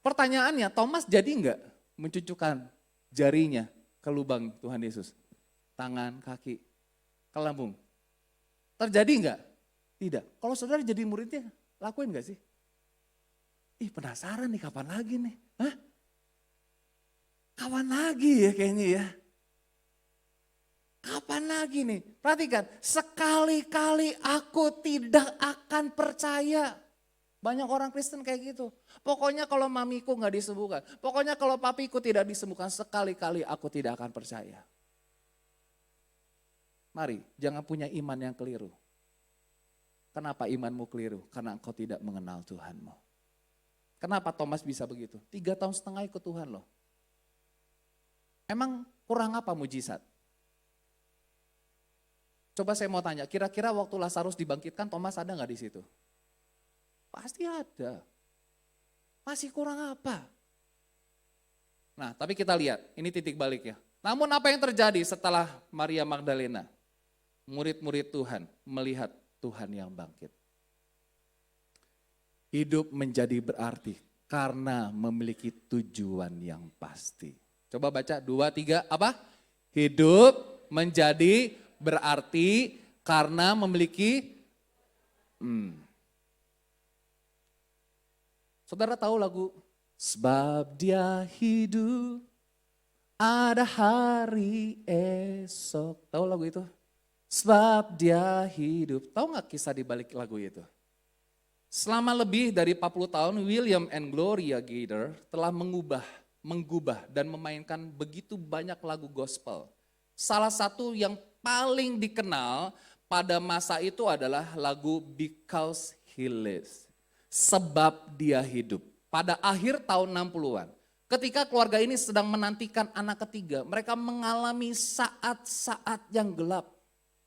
Pertanyaannya, Thomas jadi gak mencucukkan jarinya ke lubang Tuhan Yesus? Tangan, kaki, ke lambung. Terjadi gak? Tidak. Kalau saudara jadi muridnya, lakuin gak sih? Ih, penasaran nih kapan lagi nih? Hah? Kapan lagi ya kayaknya ya? Kapan lagi nih? Perhatikan, sekali-kali aku tidak akan percaya. Banyak orang Kristen kayak gitu. Pokoknya kalau mamiku gak disembuhkan, pokoknya kalau papiku tidak disembuhkan, sekali-kali aku tidak akan percaya. Mari, jangan punya iman yang keliru. Kenapa imanmu keliru? Karena engkau tidak mengenal Tuhanmu. Kenapa Thomas bisa begitu? 3 tahun setengah ikut Tuhan loh. Emang kurang apa mujizat? Coba saya mau tanya, kira-kira waktu Lazarus dibangkitkan, Thomas ada nggak di situ? Pasti ada. Masih kurang apa? Nah, tapi kita lihat, ini titik baliknya. Namun apa yang terjadi setelah Maria Magdalena? Murid-murid Tuhan melihat Tuhan yang bangkit. Hidup menjadi berarti karena memiliki tujuan yang pasti. Coba baca 2, 3, apa? Hidup menjadi berarti karena memiliki, saudara tahu lagu sebab dia hidup ada hari esok, tahu lagu itu? Sebab dia hidup, tahu gak kisah di balik lagu itu? Selama lebih dari 40 tahun William and Gloria Gaither telah menggubah dan memainkan begitu banyak lagu gospel. Salah satu yang paling dikenal pada masa itu adalah lagu Because He Lives. Sebab dia hidup. Pada akhir tahun 60-an. Ketika keluarga ini sedang menantikan anak ketiga. Mereka mengalami saat-saat yang gelap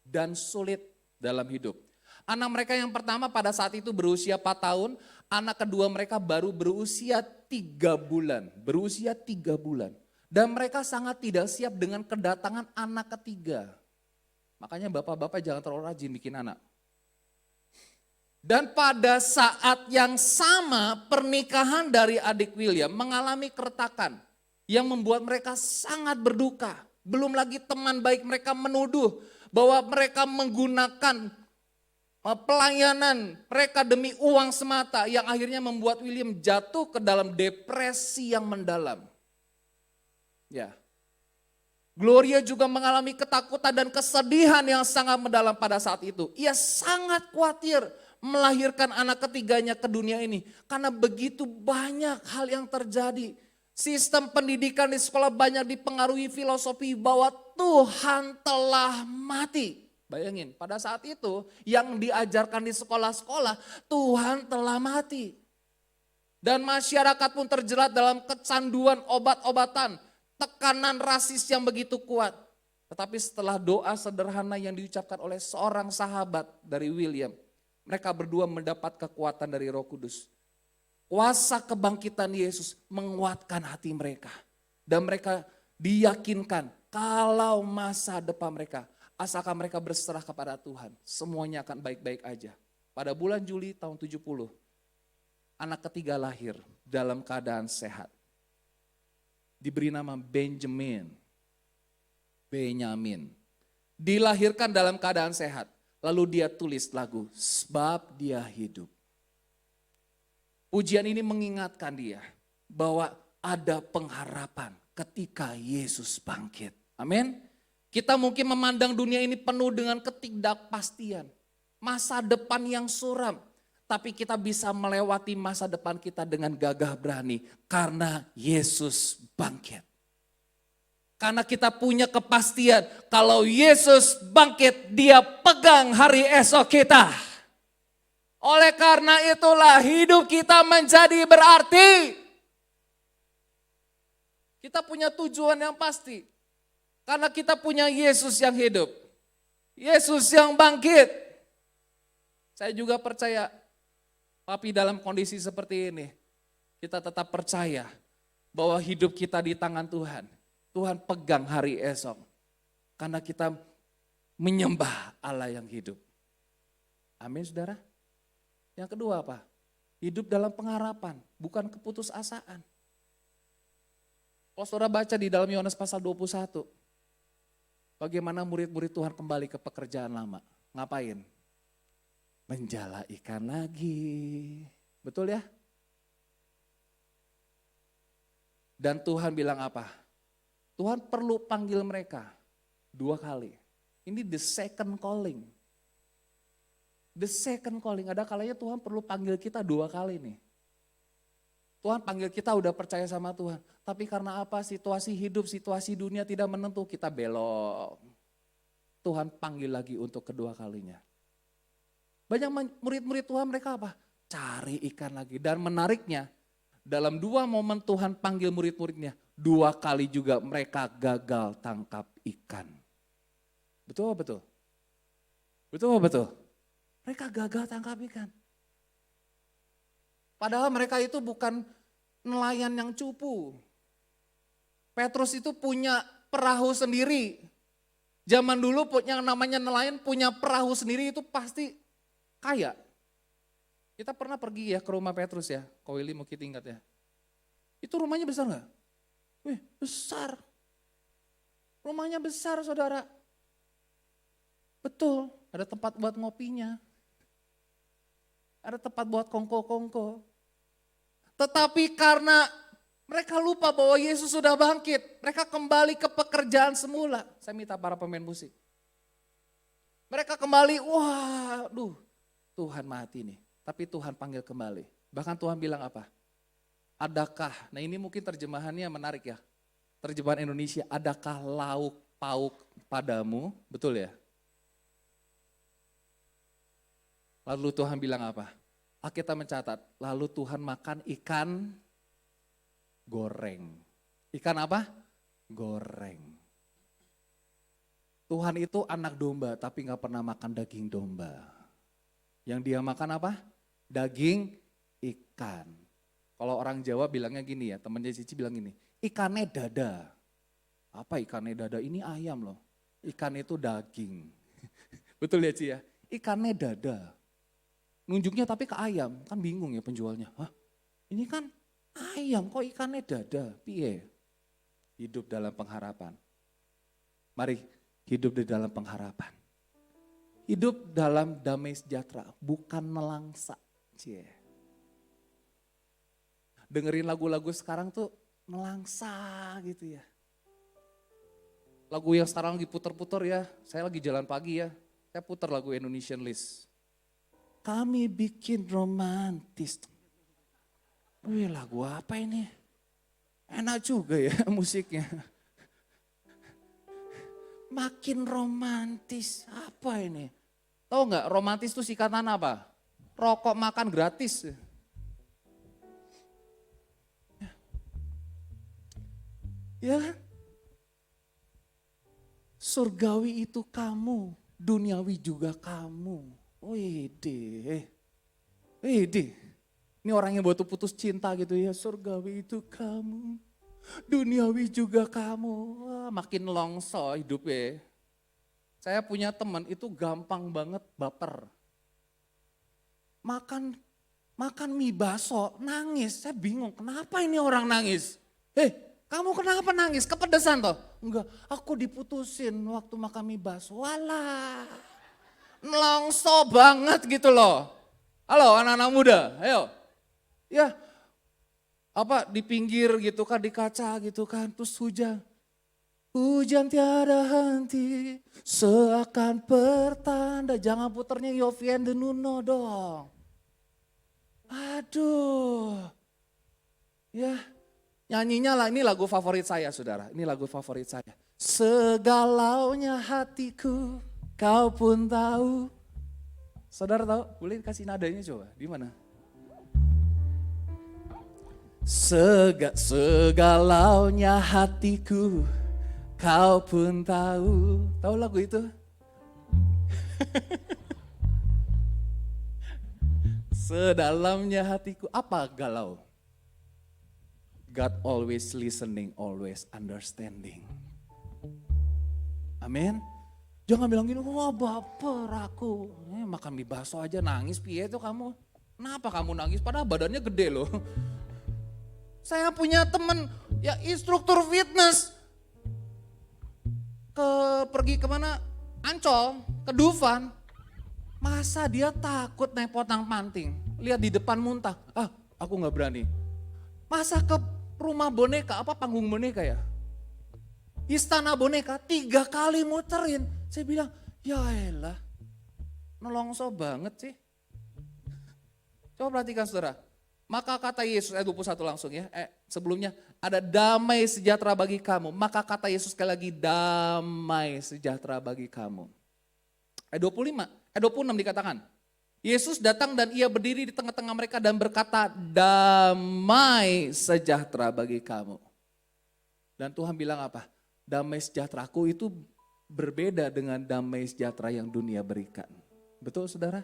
dan sulit dalam hidup. Anak mereka yang pertama pada saat itu berusia 4 tahun. Anak kedua mereka baru berusia 3 bulan. Berusia 3 bulan. Dan mereka sangat tidak siap dengan kedatangan anak ketiga. Makanya bapak-bapak jangan terlalu rajin bikin anak. Dan pada saat yang sama pernikahan dari adik William mengalami keretakan. Yang membuat mereka sangat berduka. Belum lagi teman baik mereka menuduh bahwa mereka menggunakan pelayanan mereka demi uang semata. Yang akhirnya membuat William jatuh ke dalam depresi yang mendalam. Ya. Gloria juga mengalami ketakutan dan kesedihan yang sangat mendalam pada saat itu. Ia sangat khawatir melahirkan anak ketiganya ke dunia ini. Karena begitu banyak hal yang terjadi. Sistem pendidikan di sekolah banyak dipengaruhi filosofi bahwa Tuhan telah mati. Bayangin, pada saat itu yang diajarkan di sekolah-sekolah, Tuhan telah mati. Dan masyarakat pun terjerat dalam kecanduan obat-obatan. Tekanan rasis yang begitu kuat. Tetapi setelah doa sederhana yang diucapkan oleh seorang sahabat dari William, mereka berdua mendapat kekuatan dari Roh Kudus. Kuasa kebangkitan Yesus menguatkan hati mereka. Dan mereka diyakinkan kalau masa depan mereka, asalkan mereka berserah kepada Tuhan, semuanya akan baik-baik aja. Pada bulan Juli tahun 70, anak ketiga lahir dalam keadaan sehat. Diberi nama Benjamin. Dilahirkan dalam keadaan sehat. Lalu dia tulis lagu, sebab dia hidup. Pujian ini mengingatkan dia bahwa ada pengharapan ketika Yesus bangkit. Amin. Kita mungkin memandang dunia ini penuh dengan ketidakpastian. Masa depan yang suram. Tapi kita bisa melewati masa depan kita dengan gagah berani. Karena Yesus bangkit. Karena kita punya kepastian kalau Yesus bangkit, dia pegang hari esok kita. Oleh karena itulah hidup kita menjadi berarti. Kita punya tujuan yang pasti. Karena kita punya Yesus yang hidup. Yesus yang bangkit. Saya juga percaya, tapi dalam kondisi seperti ini, kita tetap percaya bahwa hidup kita di tangan Tuhan. Tuhan pegang hari esok. Karena kita menyembah Allah yang hidup. Amin saudara. Yang kedua apa? Hidup dalam pengharapan, bukan keputusasaan. Kalau saudara baca di dalam Yohanes pasal 21, bagaimana murid-murid Tuhan kembali ke pekerjaan lama. Ngapain? Menjala ikan lagi. Betul ya? Dan Tuhan bilang apa? Tuhan perlu panggil mereka 2 kali. Ini the second calling. The second calling, ada kalanya Tuhan perlu panggil kita 2 kali nih. Tuhan panggil kita udah percaya sama Tuhan. Tapi karena apa? Situasi hidup, situasi dunia tidak menentu, kita belok. Tuhan panggil lagi untuk kedua kalinya. Banyak murid-murid Tuhan mereka apa? Cari ikan lagi. Dan menariknya, dalam 2 momen Tuhan panggil murid-muridnya, 2 kali juga mereka gagal tangkap ikan. Betul betul? Betul betul? Mereka gagal tangkap ikan. Padahal mereka itu bukan nelayan yang cupu. Petrus itu punya perahu sendiri. Zaman dulu yang namanya nelayan punya perahu sendiri itu pasti kaya. Kita pernah pergi ya ke rumah Petrus ya, Ko Willy mungkin ingat ya. Itu rumahnya besar gak? Wih besar. Rumahnya besar saudara. Betul, ada tempat buat ngopinya. Ada tempat buat kongko-kongko. Tetapi karena mereka lupa bahwa Yesus sudah bangkit. Mereka kembali ke pekerjaan semula. Saya minta para pemain musik. Mereka kembali, waduh Tuhan mati nih. Tapi Tuhan panggil kembali. Bahkan Tuhan bilang apa? Adakah, nah ini mungkin terjemahannya menarik ya. Terjemahan Indonesia, adakah lauk pauk padamu? Betul ya? Lalu Tuhan bilang apa? Alkitab mencatat, lalu Tuhan makan ikan goreng. Ikan apa? Goreng. Tuhan itu anak domba tapi gak pernah makan daging domba. Yang dia makan apa? Daging ikan. Kalau orang Jawa bilangnya gini ya, temannya Cici bilang gini, ikannya dada. Apa ikannya dada? Ini ayam loh. Ikan itu daging. Betul ya Ci ya? Ikannya dada. Nunjuknya tapi ke ayam, kan bingung ya penjualnya. Hah? Ini kan ayam, kok ikannya dada? Piye? Hidup dalam pengharapan. Mari hidup di dalam pengharapan. Hidup dalam damai sejahtera, bukan nelangsa. Cie. Dengerin lagu-lagu sekarang tuh nelangsa gitu ya. Lagu yang sekarang lagi puter-puter ya, saya lagi jalan pagi ya, saya putar lagu Indonesian List. Kami bikin romantis. Wih lagu apa ini? Enak juga ya musiknya. Makin romantis, apa ini? Tahu nggak romantis itu singkatan apa? Rokok makan gratis. Ya kan? Surgawi itu kamu, duniawi juga kamu. Wede. Ini orang yang buat putus cinta gitu ya. Surgawi itu kamu, duniawi juga kamu. Wah, makin longso hidupnya. Saya punya teman itu gampang banget baper. Makan mie baso, nangis. Saya bingung, kenapa ini orang nangis? Kamu kenapa nangis? Kepedesan toh? Enggak, aku diputusin waktu makan mie baso. Walah, nelongso banget gitu loh. Halo anak-anak muda, ayo. Ya, apa di pinggir gitu kan, di kaca gitu kan, terus hujan. Hujan tiada henti, seakan pertanda. Jangan puternya Yovie and the Nuno dong. Aduh, ya. Nyanyinya lah, ini lagu favorit saya saudara, ini lagu favorit saya. Segalaunya hatiku, kau pun tahu. Saudara tahu? Boleh kasih nadanya coba. Di mana? Segalaunya hatiku, kau pun tahu. Tahu lagu itu? Sedalamnya hatiku, apa galau? God always listening, always understanding. Amin. Jangan bilang gini, wah baper aku. Makan mie bakso aja nangis, piye tuh kamu? Kenapa kamu nangis? Padahal badannya gede loh. Saya punya teman ya instruktur fitness. Pergi kemana? Ancol, ke Dufan. Masa dia takut naik potang-panting, lihat di depan muntah, aku gak berani. Masa ke rumah boneka, apa panggung boneka ya? Istana boneka, 3 kali muterin. Saya bilang, ya elah, nolongso banget sih. Coba perhatikan saudara, maka kata Yesus, ayat 21 langsung ya, sebelumnya ada damai sejahtera bagi kamu. Maka kata Yesus sekali lagi, damai sejahtera bagi kamu. Ayat 25. Ayat 26 dikatakan, Yesus datang dan ia berdiri di tengah-tengah mereka dan berkata, damai sejahtera bagi kamu. Dan Tuhan bilang apa? Damai sejahteraku itu berbeda dengan damai sejahtera yang dunia berikan. Betul saudara?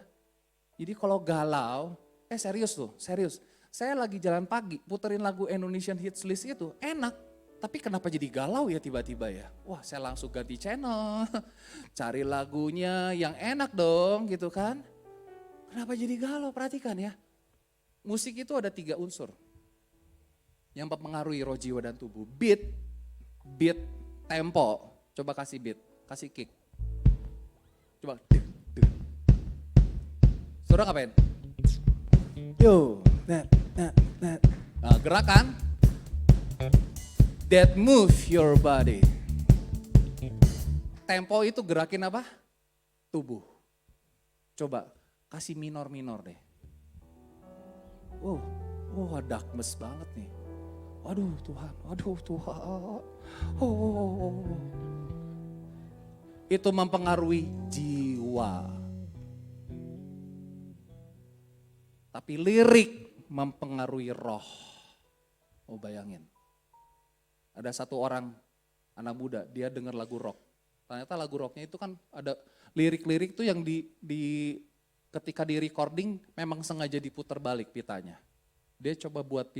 Jadi kalau galau, serius tuh, serius. Saya lagi jalan pagi, puterin lagu Indonesian Hits List itu, enak. Tapi kenapa jadi galau ya tiba-tiba ya? Wah saya langsung ganti channel, cari lagunya yang enak dong gitu kan. Kenapa jadi galau? Perhatikan ya. Musik itu ada 3 unsur yang mempengaruhi roh, jiwa dan tubuh. Beat, tempo. Coba kasih beat, kasih kick. Coba. Saudara ngapain? Yo, nah. Gerakan. That move your body. Tempo itu gerakin apa? Tubuh. Coba kasih minor-minor deh. Dakmes banget nih. Waduh Tuhan. Itu mempengaruhi jiwa. Tapi lirik mempengaruhi roh. Bayangin. Ada satu orang anak muda, dia dengar lagu rock. Ternyata lagu rocknya itu kan ada lirik-lirik tuh yang ketika di recording memang sengaja diputar balik pitanya. Dia coba buat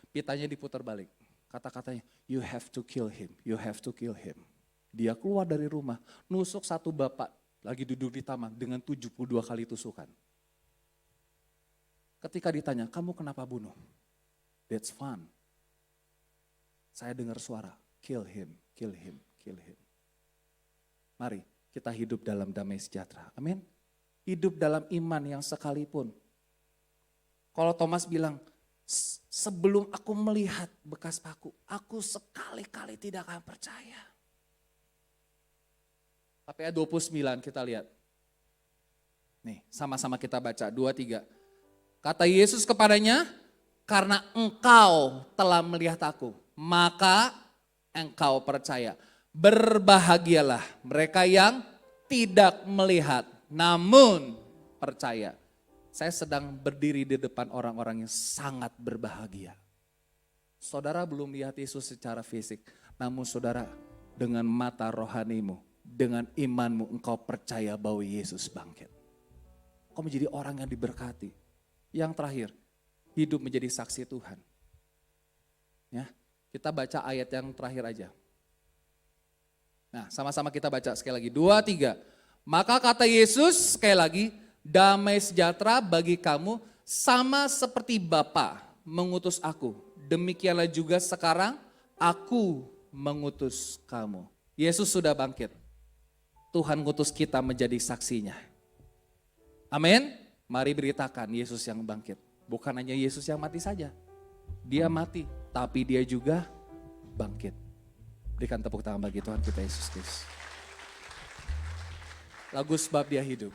pitanya diputar balik. Kata-katanya, you have to kill him, you have to kill him. Dia keluar dari rumah, nusuk satu bapak lagi duduk di taman dengan 72 kali tusukan. Ketika ditanya, kamu kenapa bunuh? That's fun. Saya dengar suara, kill him, kill him, kill him. Mari kita hidup dalam damai sejahtera. Amin. Hidup dalam iman yang sekalipun. Kalau Thomas bilang, sebelum aku melihat bekas paku, aku sekali-kali tidak akan percaya. Tapi ayat 29 kita lihat. Nih sama-sama kita baca, 2-3. Kata Yesus kepadanya, karena engkau telah melihat aku, maka engkau percaya. Berbahagialah mereka yang tidak melihat, namun percaya. Saya sedang berdiri di depan orang-orang yang sangat berbahagia. Saudara belum lihat Yesus secara fisik, namun saudara dengan mata rohanimu, dengan imanmu engkau percaya bahwa Yesus bangkit. Kau menjadi orang yang diberkati. Yang terakhir, hidup menjadi saksi Tuhan. Ya. Kita baca ayat yang terakhir aja. Nah sama-sama kita baca sekali lagi. 2-3. Maka kata Yesus sekali lagi, damai sejahtera bagi kamu sama seperti Bapa mengutus aku. Demikianlah juga sekarang aku mengutus kamu. Yesus sudah bangkit. Tuhan ngutus kita menjadi saksinya. Amin. Mari beritakan Yesus yang bangkit. Bukan hanya Yesus yang mati saja. Dia mati, tapi dia juga bangkit. Berikan tepuk tangan bagi Tuhan kita Yesus Kristus. Lagu sebab dia hidup.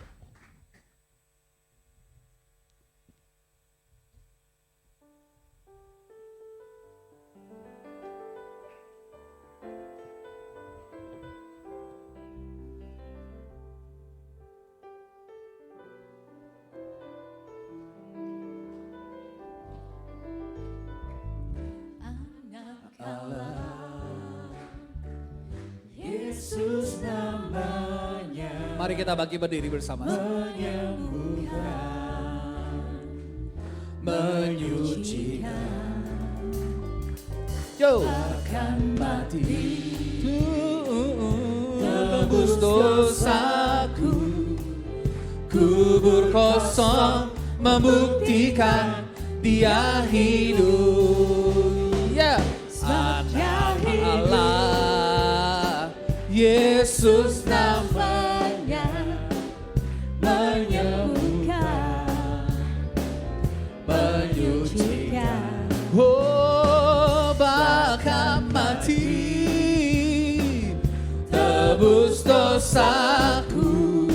Mari kita bagi berdiri bersama. Menyucikan. Yo. Akan mati. Tebus dosaku. Kubur kosong membuktikan Dia hidup. Ya. Allah. Yesus namanya menyembuhkan, menyucikan. Oh, bahkan mati tebus dosaku,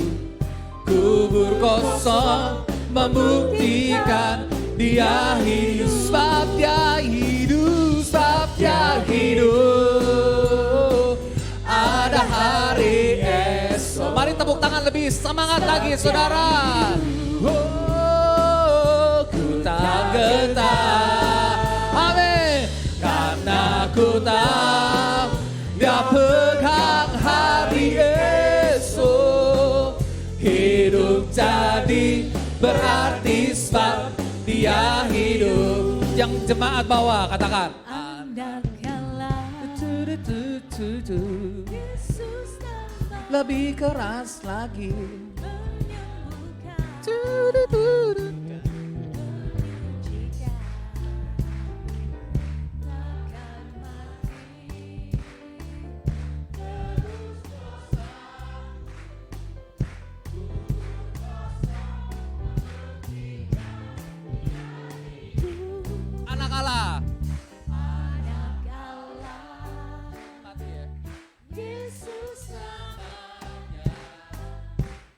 kubur kosong membuktikan Dia hidup. Sebab Dia hidup, sebab Dia hidup. Ada hari esok. Mari tepuk tangan lebih semangat lagi saudara. Oh, ku tak gentar. Amin. Karena ku tahu Dia pegang hari esok. Hidup jadi berarti sebab Dia hidup. Yang jemaat bawa katakan. Yesus namanya Lebih keras lagi. Anak Allah. Mati ya. Yesus namanya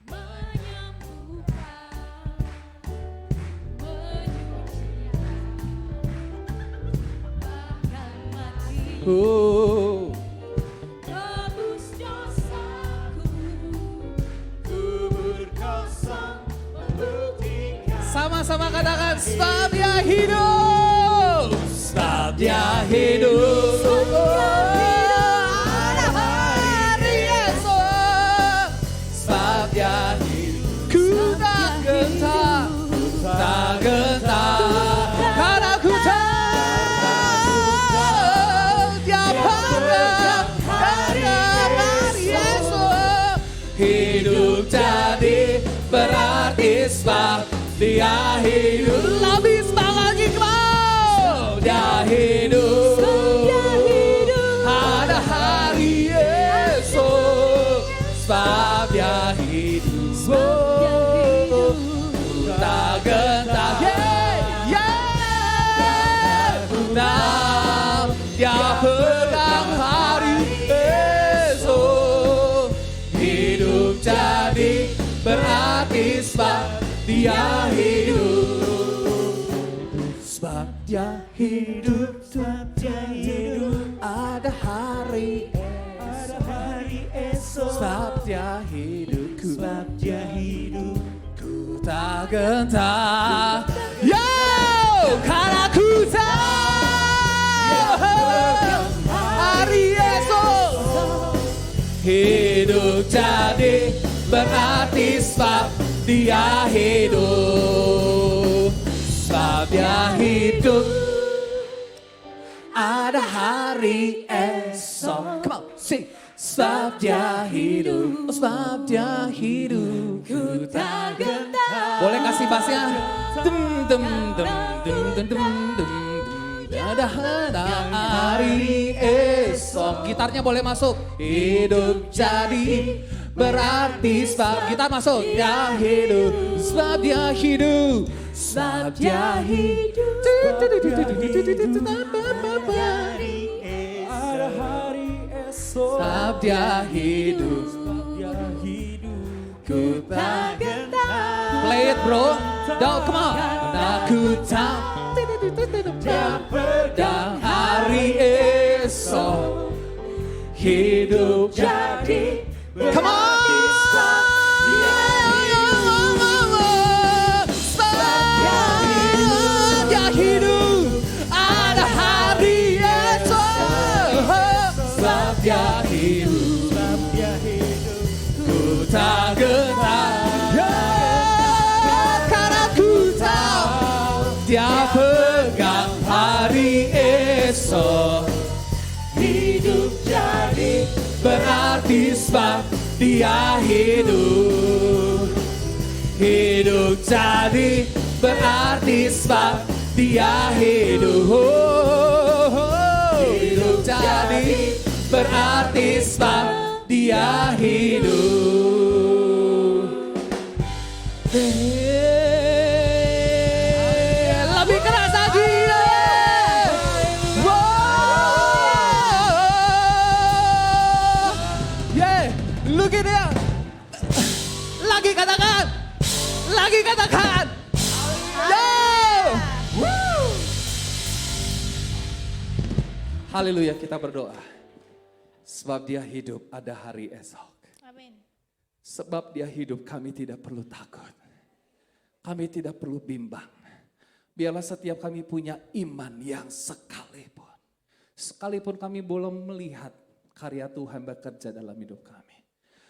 menyembuhkan, menyucikan, bahkan mati Oh. tebus dosaku, kubur kosong membuktikan. Sama-sama katakan sebab Dia hidup. Sebab Dia hidup. Ada hari esok. Sebab Dia hidup. Ku tak gentar, tak gentar. Karena ku tahu Dia pegang hari esok. Hidup jadi berarti sebab Dia hidup. Lebih semangat lagi kau. Dia hidup. Ada hari esok. Sebab Dia hidup. Ku tak gentar. Nah, Dia pegang hari esok. Hidup jadi berarti sebab Dia hidup. Sebab Dia hidup, sebab Dia hidup. Ada hari esok. Sebab Dia hidup, sebab Dia hidup. Ku tak gentar. Yo, karena ku tahu hari esok. Hidup jadi berarti sebab Dia hidup. Sebab Dia hidup. Ada hari esok. Come on, sing. Sebab Dia hidup. Sebab Dia hidup. Ku tak gentar. Boleh kasih bassnya? Dum dum dum dum dum dum dum. Ada hari esok. Gitarnya boleh masuk. Hidup jadi berarti sebab gitar masuk. Dia hidup. Sebab Dia hidup. Sebab Dia hidup. Ada hari esok. Sebab Dia hidup. Ku Tak gentar. play it bro. Don't come on. Aku tahu pada hari esok. Hidup jadi come on. Dia hidup. Ada hari esok. Sebab Dia hidup. Ku tak berarti sebab dia hidup. Hidup jadi berarti sebab dia hidup. Hidup jadi berarti sebab dia hidup. Lebih keras lagi. Look at it. Lagi katakan. Lagi katakan. Haleluya, kita berdoa. Sebab dia hidup ada hari esok. Amin. Sebab dia hidup kami tidak perlu takut. Kami tidak perlu bimbang. Biarlah setiap kami punya iman yang sekalipun. Sekalipun kami belum melihat karya Tuhan bekerja dalam hidup kami.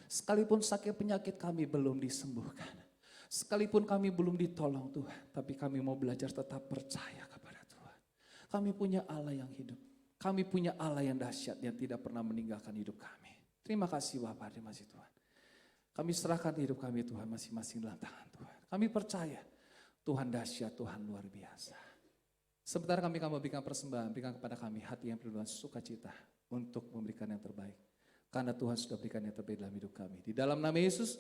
Sekalipun sakit penyakit kami belum disembuhkan. Sekalipun kami belum ditolong Tuhan. Tapi kami mau belajar tetap percaya kepada Tuhan. Kami punya Allah yang hidup. Kami punya Allah yang dahsyat yang tidak pernah meninggalkan hidup kami. Terima kasih Bapak, terima kasih Tuhan. Kami serahkan hidup kami Tuhan masing-masing dalam tangan Tuhan. Kami percaya Tuhan dahsyat, Tuhan luar biasa. Sebentar kami akan memberikan persembahan, berikan kepada kami hati yang penuh dengan sukacita untuk memberikan yang terbaik. Karena Tuhan sudah berikan yang terbaik dalam hidup kami. Di dalam nama Yesus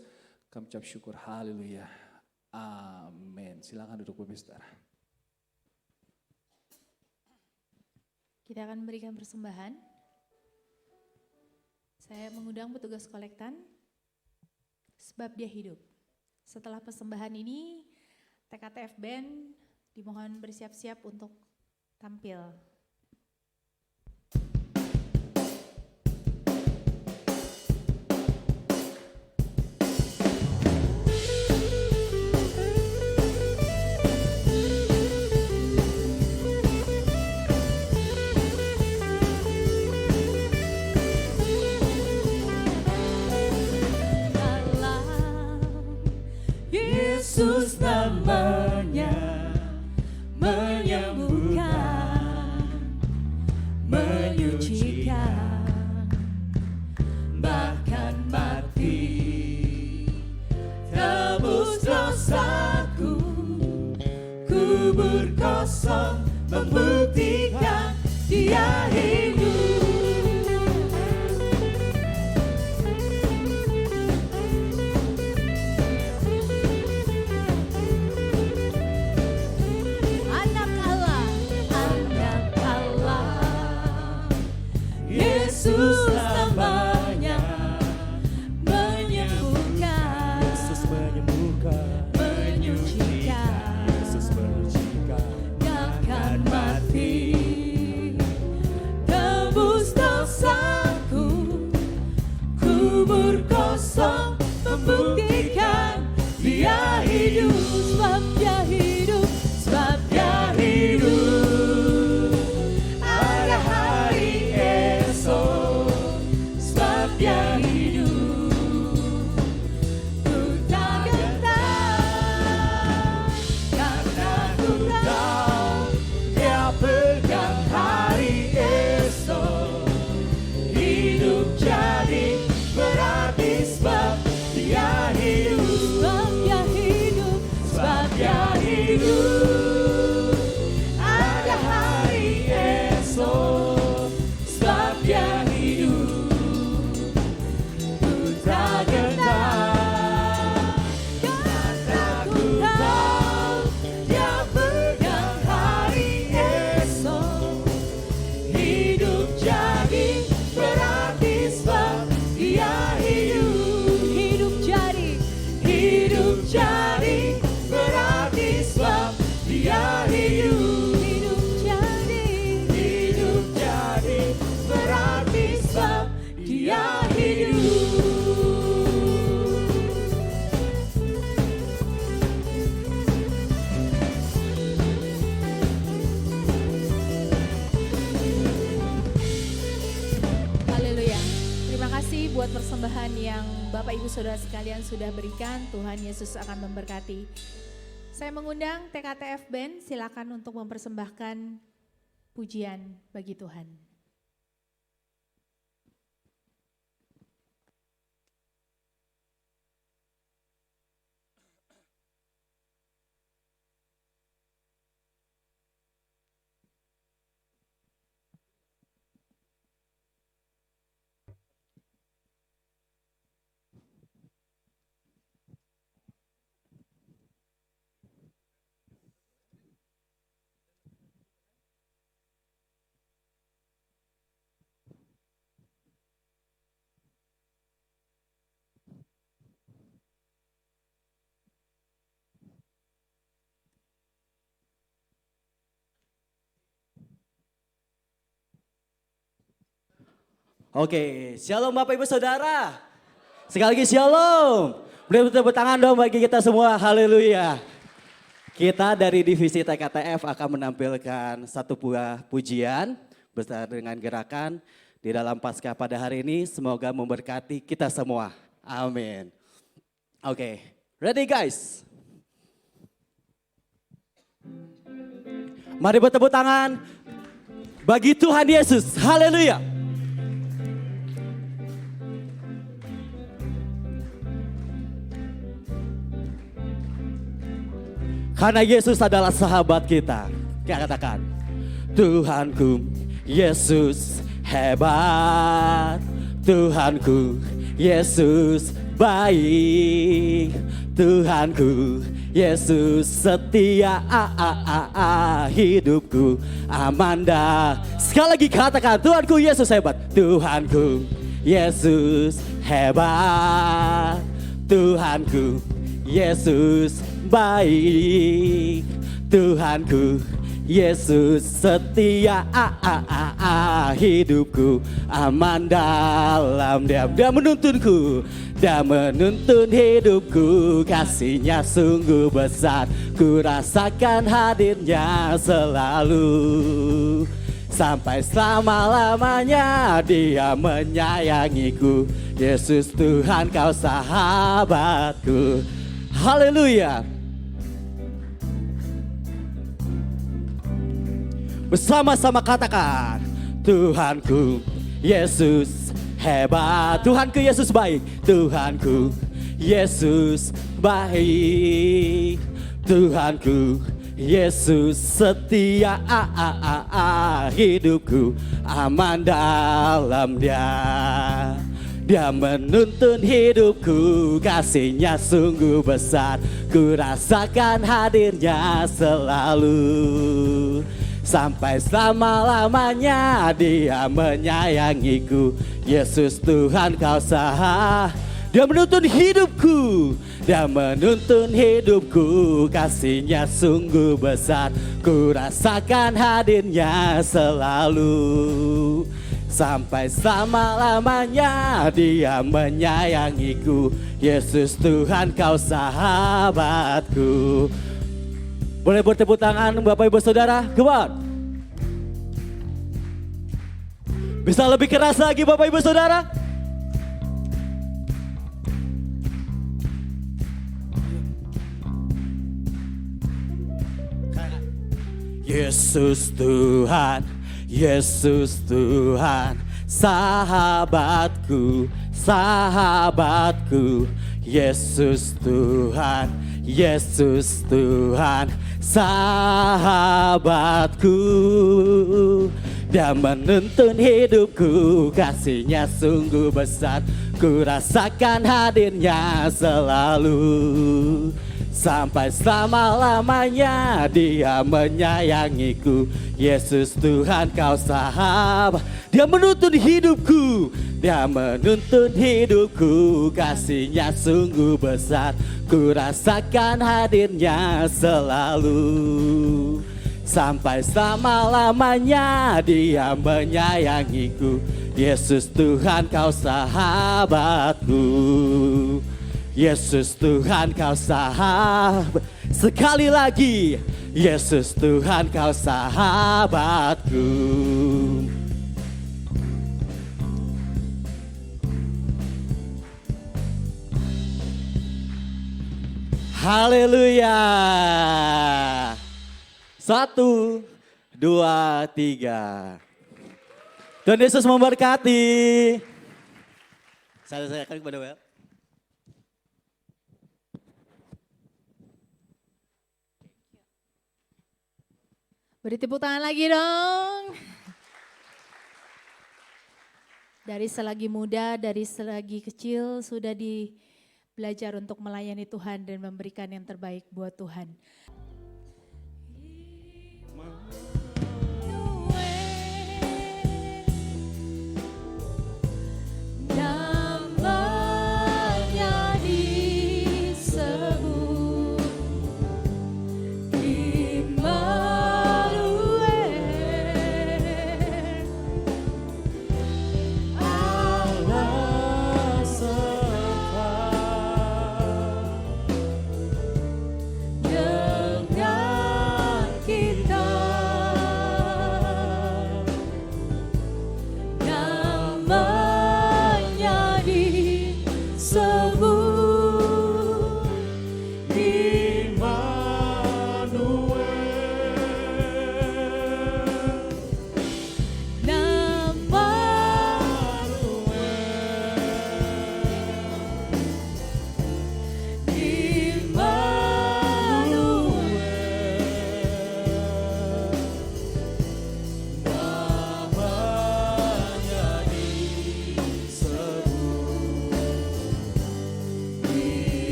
kami ucap syukur, haleluya, amin. Silakan duduk Bapak Saudara. Kita akan memberikan persembahan. Saya mengundang petugas kolektan, sebab dia hidup. Setelah persembahan ini, TKTF Band dimohon bersiap-siap untuk tampil. Yesus namanya menyembuhkan, menyucikan, bahkan mati tebus dosaku, kubur kosong membuktikan dia hidup. Yesus namanya menyembuhkan, Yesus menyembuhkan, menyucikan, Yesus menyucikan, takkan mati tebus dosaku, kubur kosong membuktikan dia hidup. Sebab dia hidup, sebab dia hidup, ada hari esok. Sebab dia hidup, ku tak gentar, karena ku tahu dia pegang hari esok. Hidup jadi berarti sebab dia hidup. Sebab dia hidup, sebab dia hidup, ada hari esok. Sebab dia hidup, ku tak gentar, karena ku tahu dia pegang hari esok. Hidup jadi berarti sebab dia hidup. Hidup jadi berarti sebab dia hidup. Hidup jadi berarti sebab dia hidup. Haleluya. Terima kasih buat persembahan yang Bapak Ibu Saudara sekalian sudah berikan. Tuhan Yesus akan memberkati. Saya mengundang TKTF Band, silakan untuk mempersembahkan pujian bagi Tuhan. Oke, shalom Bapak Ibu Saudara. Sekali lagi shalom. Beri tepuk tangan dong bagi kita semua, haleluya. Kita dari divisi TKTF akan menampilkan satu buah pujian beserta dengan gerakan di dalam Paskah pada hari ini. Semoga memberkati kita semua, amin. Oke, ready guys? Mari bertepuk tangan bagi Tuhan Yesus, haleluya. Karena Yesus adalah sahabat kita. Kita katakan, Tuhanku Yesus hebat, Tuhanku Yesus baik, Tuhanku Yesus setia, hidupku aman dah. Sekali lagi katakan, Tuhanku Yesus hebat, Tuhanku Yesus hebat, Tuhanku Yesus baik, Tuhanku Yesus setia, hidupku aman dalam Dia. Dia menuntunku, Dia menuntun hidupku, kasih-Nya sungguh besar. Ku rasakan hadirnya selalu, sampai selama-lamanya Dia menyayangiku. Yesus Tuhan, Kau sahabatku. Haleluya. Bersama-sama katakan, Tuhanku Yesus hebat, Tuhanku Yesus baik, Tuhanku Yesus baik, Tuhanku Yesus setia, hidupku aman dalam Dia. Dia menuntun hidupku, kasih-Nya sungguh besar. Ku rasakan hadirnya selalu, sampai selama-lamanya Dia menyayangiku. Yesus Tuhan, Kau sahabat. Dia menuntun hidupku, Dia menuntun hidupku, kasih-Nya sungguh besar. Ku rasakan hadirnya selalu, sampai selama-lamanya Dia menyayangiku. Yesus Tuhan, Kau sahabatku. Boleh bertepuk tangan Bapak Ibu Saudara, come on. Bisa lebih keras lagi Bapak Ibu Saudara? Yesus Tuhan, Yesus Tuhan, sahabatku, sahabatku. Yesus Tuhan, Yesus Tuhan, sahabatku. Dia menuntun hidupku, kasih-Nya sungguh besar. Ku rasakan hadirnya selalu, sampai selama-lamanya Dia menyayangiku. Yesus Tuhan, Kau sahabat. Dia menuntun hidupku, Dia menuntun hidupku, kasih-Nya sungguh besar. Ku rasakan hadirnya selalu, sampai selama-lamanya Dia menyayangiku. Yesus Tuhan, Kau sahabatku. Yesus Tuhan, Kau sahabat. Sekali lagi, Yesus Tuhan, Kau sahabatku. Haleluya. 1, 2, 3. Tuhan Yesus memberkati. Saya akan kepada Well. Beri tepuk tangan lagi dong. Dari selagi muda, dari selagi kecil sudah belajar untuk melayani Tuhan dan memberikan yang terbaik buat Tuhan. Namanya disebut Immanuel,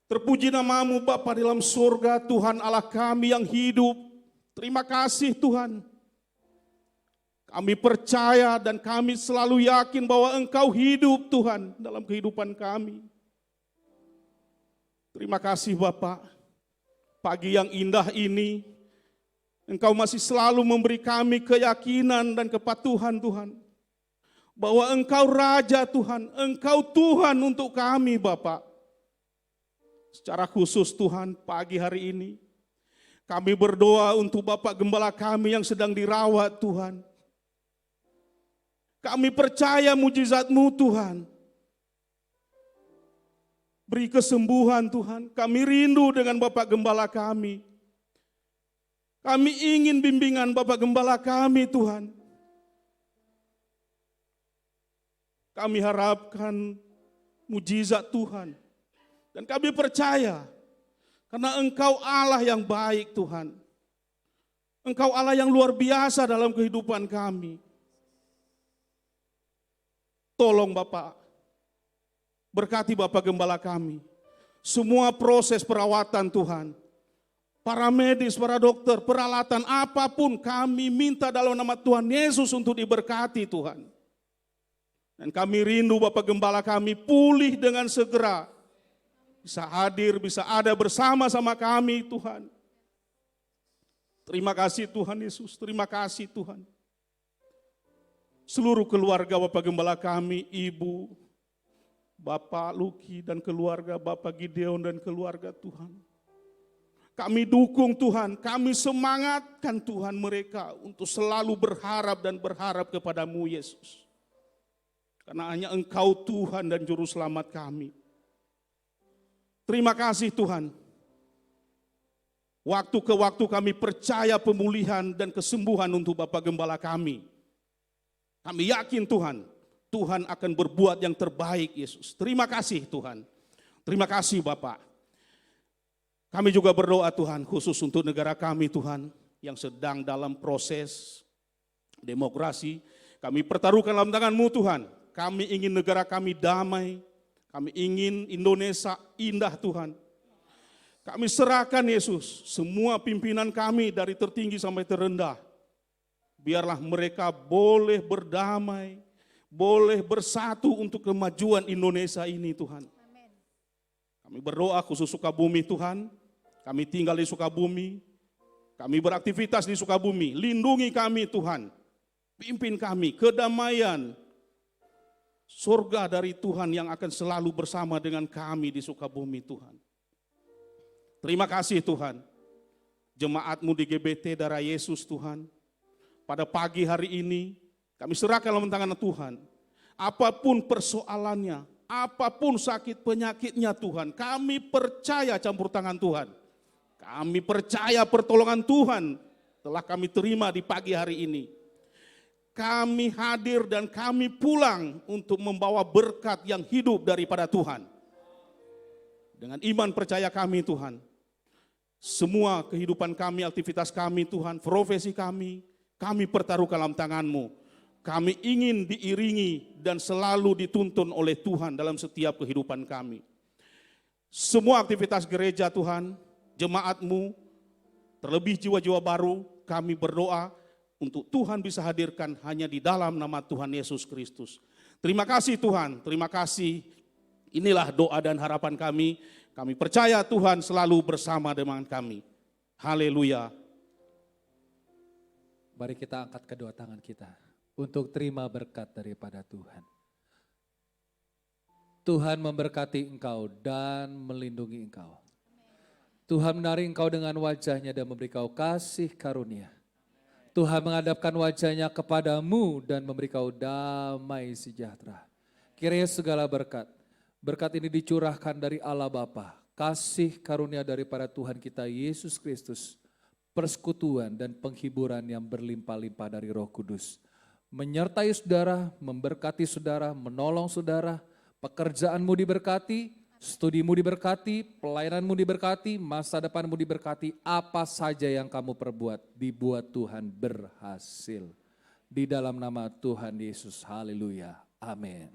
Terpuji namamu Bapa di dalam surga, Tuhan Allah kami yang hidup. Terima kasih Tuhan. Kami percaya dan kami selalu yakin bahwa Engkau hidup Tuhan dalam kehidupan kami. Terima kasih Bapa. Pagi yang indah ini, Engkau masih selalu memberi kami keyakinan dan kepatuhan Tuhan. Bahwa Engkau Raja Tuhan, Engkau Tuhan untuk kami Bapa. Secara khusus Tuhan, pagi hari ini kami berdoa untuk Bapak Gembala kami yang sedang dirawat Tuhan. Kami percaya mujizat-Mu Tuhan. Beri kesembuhan Tuhan. Kami rindu dengan Bapak Gembala kami. Kami ingin bimbingan Bapak Gembala kami Tuhan. Kami harapkan mujizat Tuhan. Dan kami percaya, karena Engkau Allah yang baik Tuhan. Engkau Allah yang luar biasa dalam kehidupan kami. Tolong Bapak, berkati Bapak Gembala kami. Semua proses perawatan Tuhan, para medis, para dokter, peralatan apapun kami minta dalam nama Tuhan Yesus untuk diberkati Tuhan. Dan kami rindu Bapak Gembala kami pulih dengan segera. Bisa hadir, bisa ada bersama-sama kami Tuhan. Terima kasih Tuhan Yesus, terima kasih Tuhan. Seluruh keluarga Bapak Gembala kami, Ibu, Bapak Luki dan keluarga, Bapak Gideon dan keluarga Tuhan. Kami dukung Tuhan, kami semangatkan Tuhan mereka untuk selalu berharap dan berharap kepadamu Yesus. Karena hanya Engkau Tuhan dan Juru Selamat kami. Terima kasih Tuhan. Waktu ke waktu kami percaya pemulihan dan kesembuhan untuk Bapak Gembala kami. Kami yakin Tuhan, Tuhan akan berbuat yang terbaik Yesus. Terima kasih Tuhan. Terima kasih Bapak. Kami juga berdoa Tuhan khusus untuk negara kami Tuhan yang sedang dalam proses demokrasi. Kami pertaruhkan dalam tangan-Mu Tuhan. Kami ingin negara kami damai. Kami ingin Indonesia indah Tuhan. Kami serahkan Yesus semua pimpinan kami dari tertinggi sampai terendah. Biarlah mereka boleh berdamai, boleh bersatu untuk kemajuan Indonesia ini Tuhan. Kami berdoa khusus Sukabumi Tuhan. Kami tinggal di Sukabumi. Kami beraktivitas di Sukabumi. Lindungi kami Tuhan. Pimpin kami kedamaian. Surga dari Tuhan yang akan selalu bersama dengan kami di Sukabumi Tuhan. Terima kasih Tuhan. Jemaat-Mu di GBT Darah Yesus Tuhan. Pada pagi hari ini kami serahkan dalam tangan Tuhan. Apapun persoalannya, apapun sakit penyakitnya Tuhan. Kami percaya campur tangan Tuhan. Kami percaya pertolongan Tuhan telah kami terima di pagi hari ini. Kami hadir dan kami pulang untuk membawa berkat yang hidup daripada Tuhan. Dengan iman percaya kami Tuhan. Semua kehidupan kami, aktivitas kami Tuhan, profesi kami pertaruhkan dalam tangan-Mu. Kami ingin diiringi dan selalu dituntun oleh Tuhan dalam setiap kehidupan kami. Semua aktivitas gereja Tuhan, jemaat-Mu, terlebih jiwa-jiwa baru, kami berdoa untuk Tuhan bisa hadirkan hanya di dalam nama Tuhan Yesus Kristus. Terima kasih Tuhan, terima kasih. Inilah doa dan harapan kami. Kami percaya Tuhan selalu bersama dengan kami. Haleluya. Mari kita angkat kedua tangan kita untuk terima berkat daripada Tuhan. Tuhan memberkati engkau dan melindungi engkau. Tuhan menarik engkau dengan wajahnya dan memberi kau kasih karunia. Tuhan menghadapkan wajahnya kepadamu dan memberi kau damai sejahtera. Kiranya segala berkat ini dicurahkan dari Allah Bapa, kasih karunia daripada Tuhan kita Yesus Kristus, persekutuan dan penghiburan yang berlimpah-limpah dari Roh Kudus. Menyertai saudara, memberkati saudara, menolong saudara, pekerjaanmu diberkati, studimu diberkati, pelayananmu diberkati, masa depanmu diberkati, apa saja yang kamu perbuat dibuat Tuhan berhasil. Di dalam nama Tuhan Yesus, haleluya, amin.